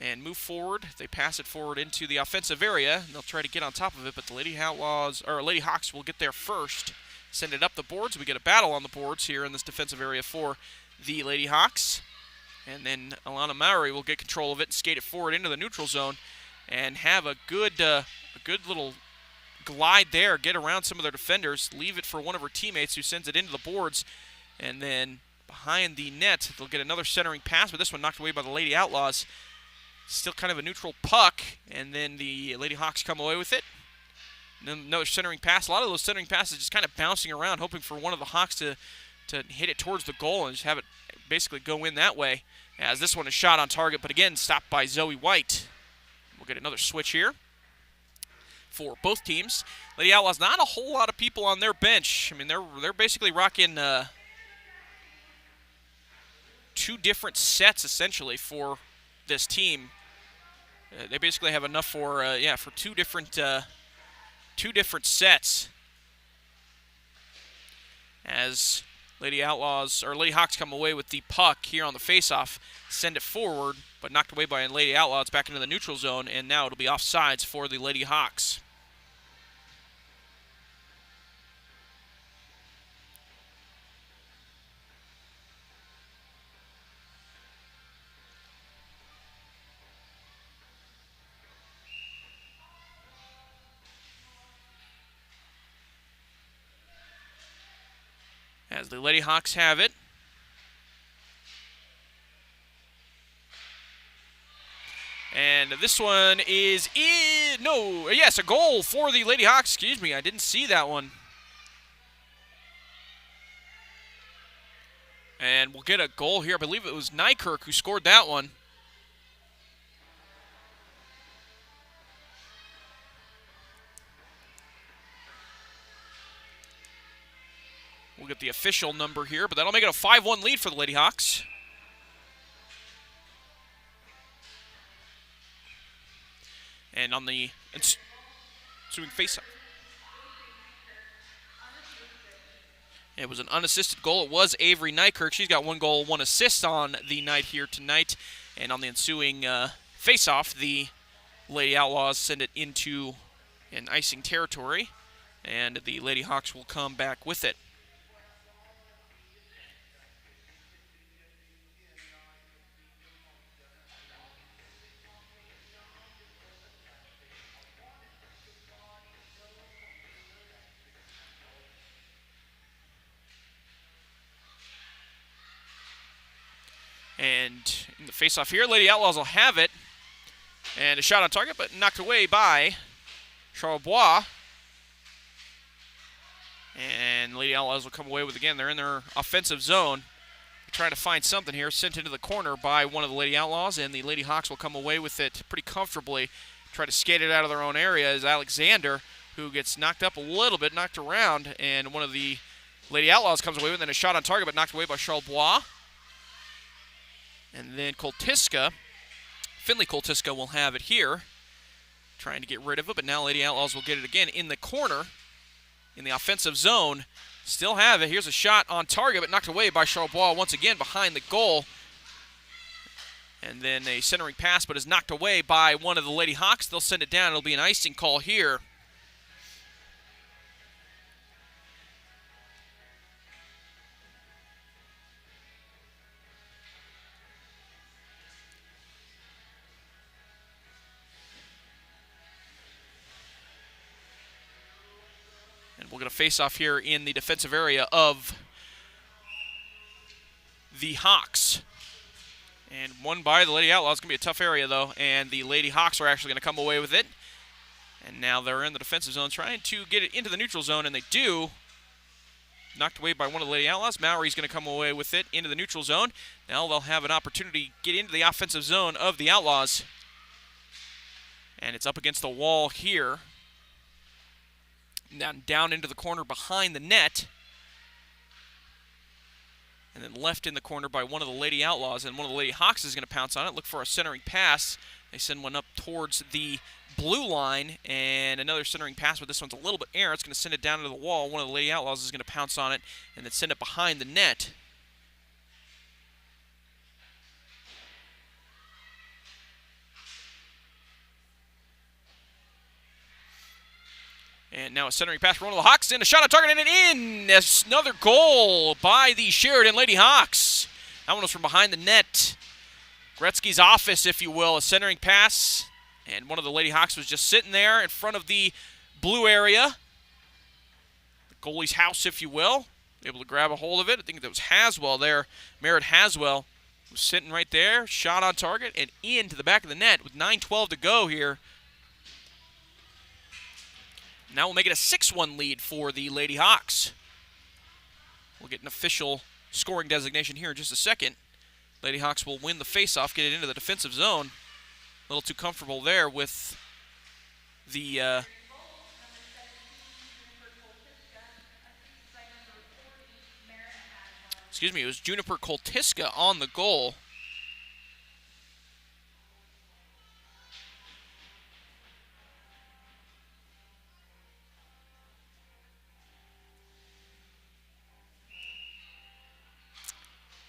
and move forward. They pass it forward into the offensive area, and they'll try to get on top of it, but the Lady Hawks will get there first. Send it up the boards. We get a battle on the boards here in this defensive area for the Lady Hawks. And then Alana Mowry will get control of it and skate it forward into the neutral zone and have a good little glide there, get around some of their defenders, leave it for one of her teammates who sends it into the boards. And then behind the net, they'll get another centering pass, but this one knocked away by the Lady Outlaws. Still kind of a neutral puck, and then the Lady Hawks come away with it. Another centering pass. A lot of those centering passes just kind of bouncing around, hoping for one of the Hawks to hit it towards the goal and just have it basically go in that way. As this one is shot on target, but again stopped by Zoe White. We'll get another switch here for both teams. Lady Outlaws, not a whole lot of people on their bench. I mean, they're basically rocking two different sets essentially for this team. They basically have enough for two different sets, as Lady Hawks come away with the puck here on the faceoff, send it forward, but knocked away by Lady Outlaws back into the neutral zone, and now it'll be offsides for the Lady Hawks. As the Lady Hawks have it. And this one is a goal for the Lady Hawks. Excuse me, I didn't see that one. And we'll get a goal here. I believe it was Nykirk who scored that one. We'll get the official number here, but that'll make it a 5-1 lead for the Lady Hawks. And on the ensuing faceoff, it was an unassisted goal. It was Avery Nykirk. She's got 1 goal, 1 assist on the night here tonight. And on the ensuing faceoff, the Lady Outlaws send it into an icing territory, and the Lady Hawks will come back with it. And in the face-off here, Lady Outlaws will have it. And a shot on target, but knocked away by Charlebois. And Lady Outlaws will come away with, again, they're in their offensive zone. Trying to find something here, sent into the corner by one of the Lady Outlaws, and the Lady Hawks will come away with it pretty comfortably. Try to skate it out of their own area is Alexander, who gets knocked up a little bit, knocked around, and one of the Lady Outlaws comes away with it, and a shot on target, but knocked away by Charlebois. And then Finley Coltiska will have it here, trying to get rid of it, but now Lady Outlaws will get it again in the corner, in the offensive zone. Still have it. Here's a shot on target, but knocked away by Charlebois once again behind the goal. And then a centering pass, but is knocked away by one of the Lady Hawks. They'll send it down. It'll be an icing call here. We'll get a face-off here in the defensive area of the Hawks. And won by the Lady Outlaws. It's going to be a tough area, though. And the Lady Hawks are actually going to come away with it. And now they're in the defensive zone trying to get it into the neutral zone, and they do. Knocked away by one of the Lady Outlaws. Mowry's going to come away with it into the neutral zone. Now they'll have an opportunity to get into the offensive zone of the Outlaws. And it's up against the wall here. Down into the corner behind the net. and then left in the corner by one of the Lady Outlaws, and one of the Lady Hawks is going to pounce on it, look for a centering pass. They send one up towards the blue line, and another centering pass, but this one's a little bit errant. It's going to send it down to the wall. One of the Lady Outlaws is going to pounce on it and then send it behind the net. And now a centering pass for one of the Hawks, and a shot on target, and an in! Another goal by the Sheridan Lady Hawks. That one was from behind the net. Gretzky's office, if you will, a centering pass, and one of the Lady Hawks was just sitting there in front of the blue area. The goalie's house, if you will. Able to grab a hold of it. I think that was Haswell there. Merritt Haswell was sitting right there, shot on target, and into the back of the net with 9:12 to go here. Now we'll make it a 6-1 lead for the Lady Hawks. We'll get an official scoring designation here in just a second. Lady Hawks will win the faceoff, get it into the defensive zone. A little too comfortable there with the it was Juniper Koltiska on the goal.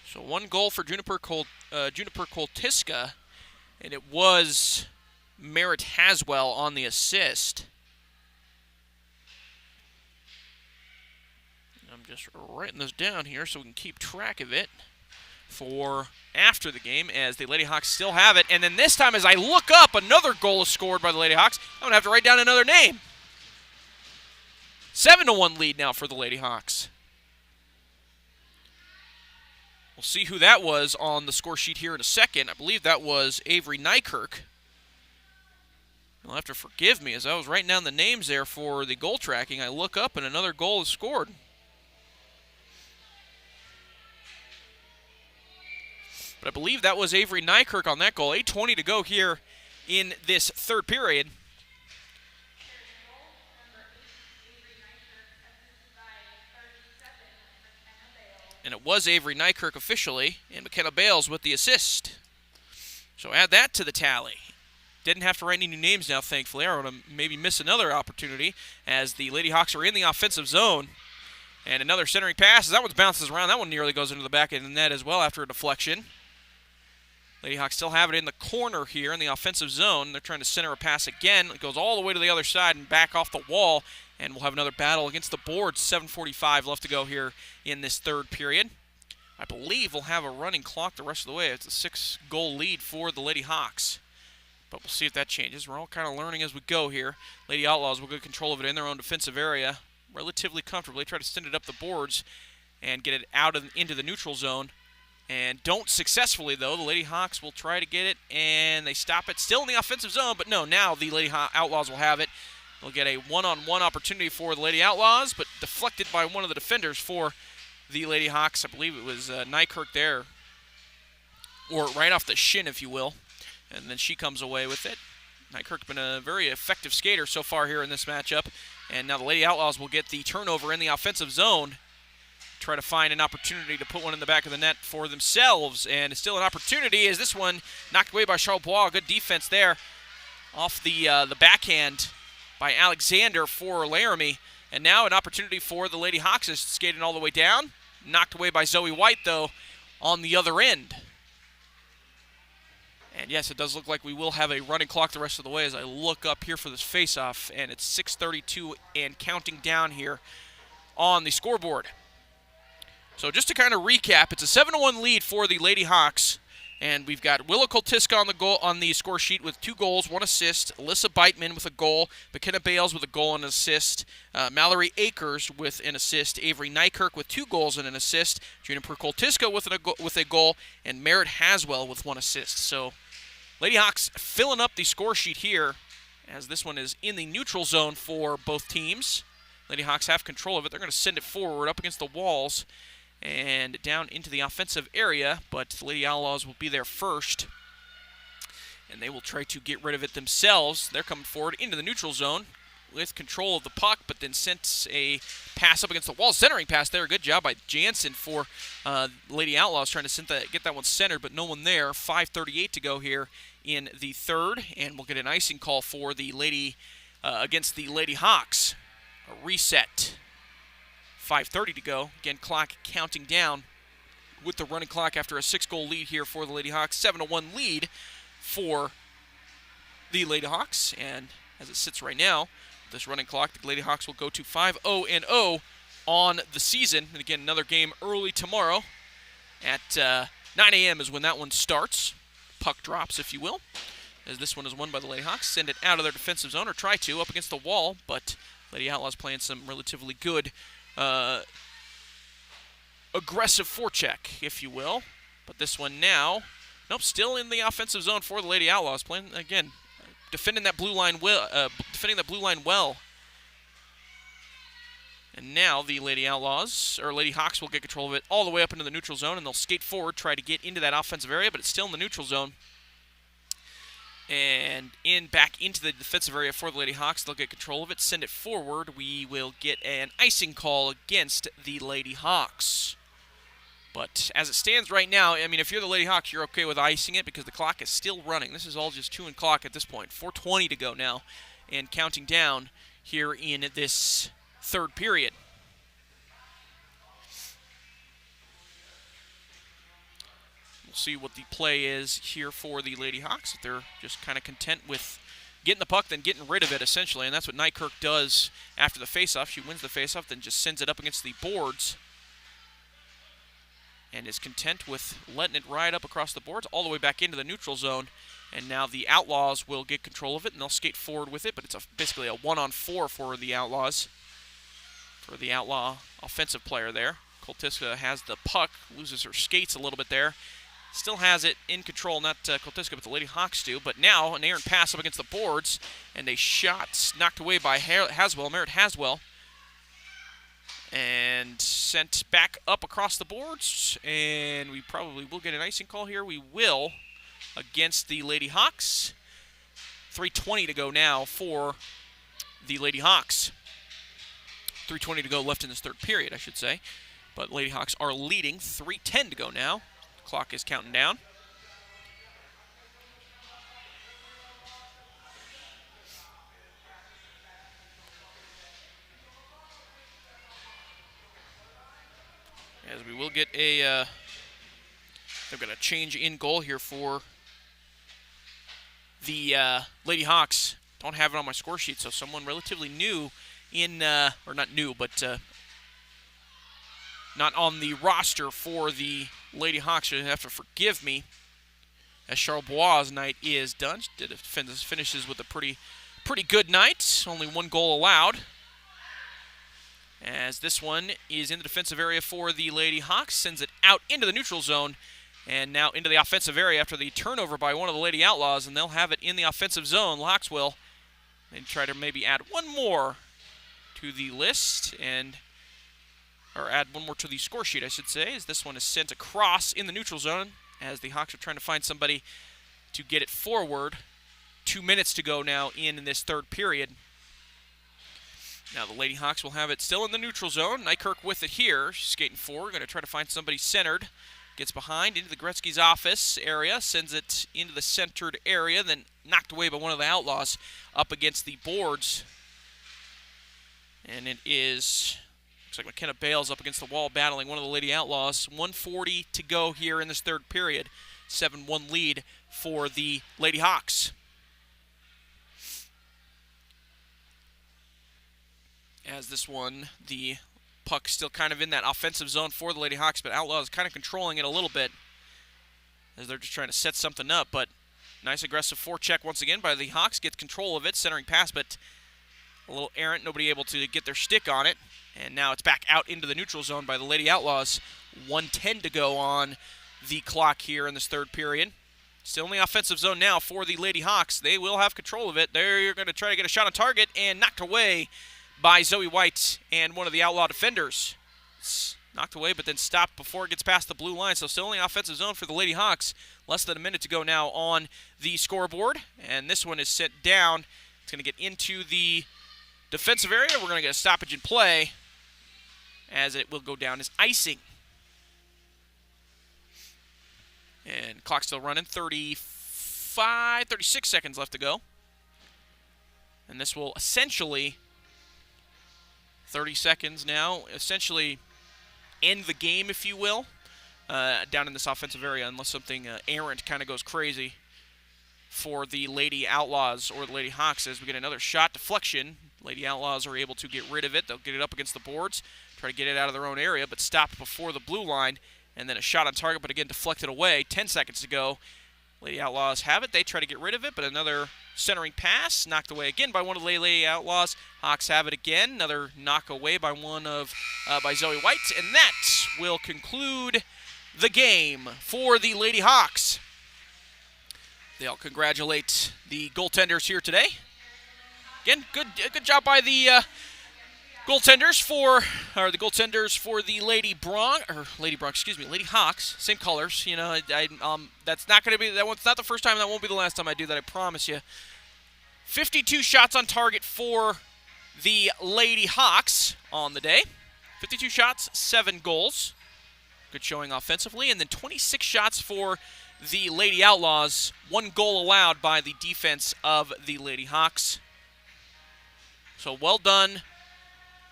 So one goal for Juniper Koltiska, and it was Merritt Haswell on the assist. I'm just writing this down here so we can keep track of it for after the game, as the Lady Hawks still have it. And then this time, as I look up, another goal is scored by the Lady Hawks. I'm going to have to write down another name. 7-1 lead now for the Lady Hawks. We'll see who that was on the score sheet here in a second. I believe that was Avery Nykirk. You'll have to forgive me, as I was writing down the names there for the goal tracking. I look up and another goal is scored. But I believe that was Avery Nykirk on that goal. 8:20 to go here in this third period. And it was Avery Nykirk officially, and McKenna Bales with the assist. So add that to the tally. Didn't have to write any new names now, thankfully. I want to maybe miss another opportunity as the Lady Hawks are in the offensive zone. And another centering pass. That one bounces around. That one nearly goes into the back of the net as well after a deflection. Lady Hawks still have it in the corner here in the offensive zone. They're trying to center a pass again. It goes all the way to the other side and back off the wall. And we'll have another battle against the boards. 7:45 left to go here in this third period. I believe we'll have a running clock the rest of the way. It's a 6-goal lead for the Lady Hawks. But we'll see if that changes. We're all kind of learning as we go here. Lady Outlaws will get control of it in their own defensive area relatively comfortably. Try to send it up the boards and get it out into the neutral zone. And don't successfully, though. The Lady Hawks will try to get it, and they stop it. Still in the offensive zone, but no, now the Lady Outlaws will have it. They'll get a one-on-one opportunity for the Lady Outlaws, but deflected by one of the defenders for the Lady Hawks. I believe it was Nykirk there, or right off the shin, if you will. And then she comes away with it. Nykirk's been a very effective skater so far here in this matchup. And now the Lady Outlaws will get the turnover in the offensive zone. Try to find an opportunity to put one in the back of the net for themselves. And it's still an opportunity as this one knocked away by Charlebois. Good defense there off the backhand by Alexander for Laramie. And now an opportunity for the Lady Hawks is skating all the way down. Knocked away by Zoe White, though, on the other end. And yes, it does look like we will have a running clock the rest of the way as I look up here for this face-off. And it's 6:32 and counting down here on the scoreboard. So just to kind of recap, it's a 7-1 lead for the Lady Hawks. And we've got Willa Koltiska on the score sheet with 2 goals, 1 assist. Alyssa Beitman with a goal. McKenna Bales with a goal and an assist. Mallory Akers with an assist. Avery Nykirk with 2 goals and an assist. Juniper Koltiska with a goal. And Merritt Haswell with 1 assist. So Lady Hawks filling up the score sheet here as this one is in the neutral zone for both teams. Lady Hawks have control of it. They're going to send it forward up against the walls and down into the offensive area, but the Lady Outlaws will be there first, and they will try to get rid of it themselves. They're coming forward into the neutral zone. with control of the puck, but then sent a pass up against the wall. Centering pass there. Good job by Jansen for Lady Outlaws trying to get that one centered, but no one there. 5:38 to go here in the third, and we'll get an icing call for the Lady against the Lady Hawks. A reset. 5:30 to go. Again, clock counting down with the running clock after a 6-goal lead here for the Lady Hawks. 7-1 lead for the Lady Hawks, and as it sits right now, this running clock, the Lady Hawks will go to 5-0-0 on the season. And again, another game early tomorrow at 9 a.m. is when that one starts. Puck drops, if you will, as this one is won by the Lady Hawks. Send it out of their defensive zone, or try to, up against the wall, but Lady Outlaws playing some relatively good aggressive forecheck, if you will. But this one now, nope, still in the offensive zone for the Lady Outlaws, playing again, defending that blue line well. And now the Lady Hawks will get control of it all the way up into the neutral zone, and they'll skate forward, try to get into that offensive area, but it's still in the neutral zone. And back into the defensive area for the Lady Hawks. They'll get control of it, send it forward. We will get an icing call against the Lady Hawks. But as it stands right now, I mean, if you're the Lady Hawks, you're okay with icing it because the clock is still running. This is all just 2 o'clock at this point. 4:20 to go now, and counting down here in this third period. We'll see what the play is here for the Lady Hawks. If they're just kind of content with getting the puck, then getting rid of it, essentially. And that's what Nykirk does after the faceoff. She wins the faceoff, then just sends it up against the boards and is content with letting it ride up across the boards all the way back into the neutral zone. And now the Outlaws will get control of it, and they'll skate forward with it, but it's basically a 1-on-4 for the Outlaws, for the Outlaw offensive player there. Koltiska has the puck, loses her skates a little bit there. Still has it in control, not Koltiska, but the Lady Hawks do. But now an errant pass up against the boards, and a shot knocked away by Haswell, Merritt Haswell, and sent back up across the boards. And we probably will get an icing call here. We will, against the Lady Hawks. 3:20 to go now for the Lady Hawks. 3:20 to go left in this third period, I should say. But Lady Hawks are leading. 3:10 to go now. Clock is counting down. As we will get a, they've got a change in goal here for the Lady Hawks. Don't have it on my score sheet, so someone relatively new in, or not new, but not on the roster for the Lady Hawks. You'll have to forgive me, as Charlebois' night is done. Finishes with a pretty good night. Only 1 goal allowed. As this one is in the defensive area for the Lady Hawks, sends it out into the neutral zone, and now into the offensive area after the turnover by one of the Lady Outlaws, and they'll have it in the offensive zone. The Hawks will, and try to maybe add one more to the list, or add one more to the score sheet, I should say, as this one is sent across in the neutral zone, as the Hawks are trying to find somebody to get it forward. 2 minutes to go now in this third period. Now the Lady Hawks will have it still in the neutral zone. Nykirk with it here. She's skating forward, going to try to find somebody centered. Gets behind into the Gretzky's office area, sends it into the centered area, then knocked away by one of the Outlaws up against the boards. And it is, looks like McKenna Bales up against the wall battling one of the Lady Outlaws. 1:40 to go here in this third period. 7-1 lead for the Lady Hawks. As this one, the puck still kind of in that offensive zone for the Lady Hawks, but Outlaws kind of controlling it a little bit as they're just trying to set something up. But nice aggressive forecheck once again by the Hawks. Gets control of it, centering pass, but a little errant. Nobody able to get their stick on it. And now it's back out into the neutral zone by the Lady Outlaws. 1:10 to go on the clock here in this third period. Still in the offensive zone now for the Lady Hawks. They will have control of it. They're going to try to get a shot on target, and knocked away by Zoe White and one of the Outlaw defenders. It's knocked away, but then stopped before it gets past the blue line. So still in the offensive zone for the Lady Hawks. Less than a minute to go now on the scoreboard. And this one is set down. It's going to get into the defensive area. We're going to get a stoppage in play as it will go down as icing. And clock still running, 36 seconds left to go. And this will essentially, 30 seconds now, essentially end the game, if you will, down in this offensive area, unless something errant kind of goes crazy for the Lady Outlaws or the Lady Hawks as we get another shot deflection. Lady Outlaws are able to get rid of it. They'll get it up against the boards, try to get it out of their own area, but stopped before the blue line. And then a shot on target, but again deflected away. 10 seconds to go. Lady Outlaws have it. They try to get rid of it, but another centering pass knocked away again by one of the Lady Outlaws. Hawks have it again. Another knock away by by Zoe White, and that will conclude the game for the Lady Hawks. They'll congratulate the goaltenders here today. Again, good job by the goaltenders for the Lady Hawks, same colors. You know, that's not going to be that's not the first time. That won't be the last time I do that. I promise you. 52 shots on target for the Lady Hawks on the day. 52 shots, 7 goals. Good showing offensively, and then 26 shots for the Lady Outlaws. 1 goal allowed by the defense of the Lady Hawks. So well done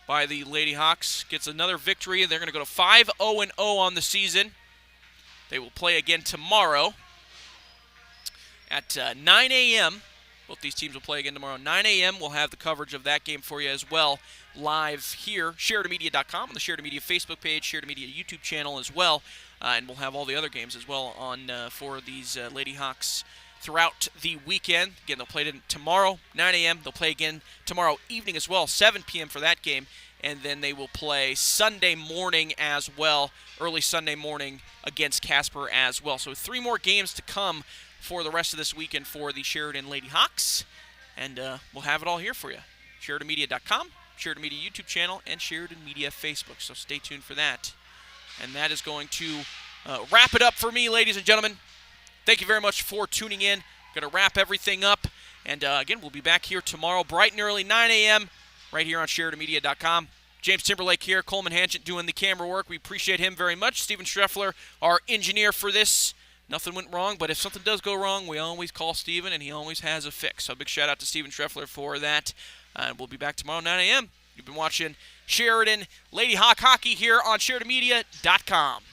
by the Lady Hawks. Gets another victory. They're going to go to 5-0-0 on the season. They will play again tomorrow at 9 a.m. Both these teams will play again tomorrow. 9 a.m. We'll have the coverage of that game for you as well, live here, SheridanMedia.com, on the Sheridan Media Facebook page, Sheridan Media YouTube channel as well, and we'll have all the other games as well on for these Lady Hawks throughout the weekend. Again, they'll play it tomorrow, 9 a.m. They'll play again tomorrow evening as well, 7 p.m. for that game. And then they will play Sunday morning as well, early Sunday morning against Casper as well. So 3 more games to come for the rest of this weekend for the Sheridan Lady Hawks. And we'll have it all here for you. SheridanMedia.com, Sheridan Media YouTube channel, and Sheridan Media Facebook. So stay tuned for that. And that is going to wrap it up for me, ladies and gentlemen. Thank you very much for tuning in. Going to wrap everything up. And again, we'll be back here tomorrow, bright and early, 9 a.m., right here on SheridanMedia.com. James Timberlake here, Coleman Hanchett doing the camera work. We appreciate him very much. Steven Schreffler, our engineer for this. Nothing went wrong, but if something does go wrong, we always call Steven, and he always has a fix. So a big shout-out to Steven Schreffler for that. We'll be back tomorrow, 9 a.m. You've been watching Sheridan Lady Hawk Hockey here on SheridanMedia.com.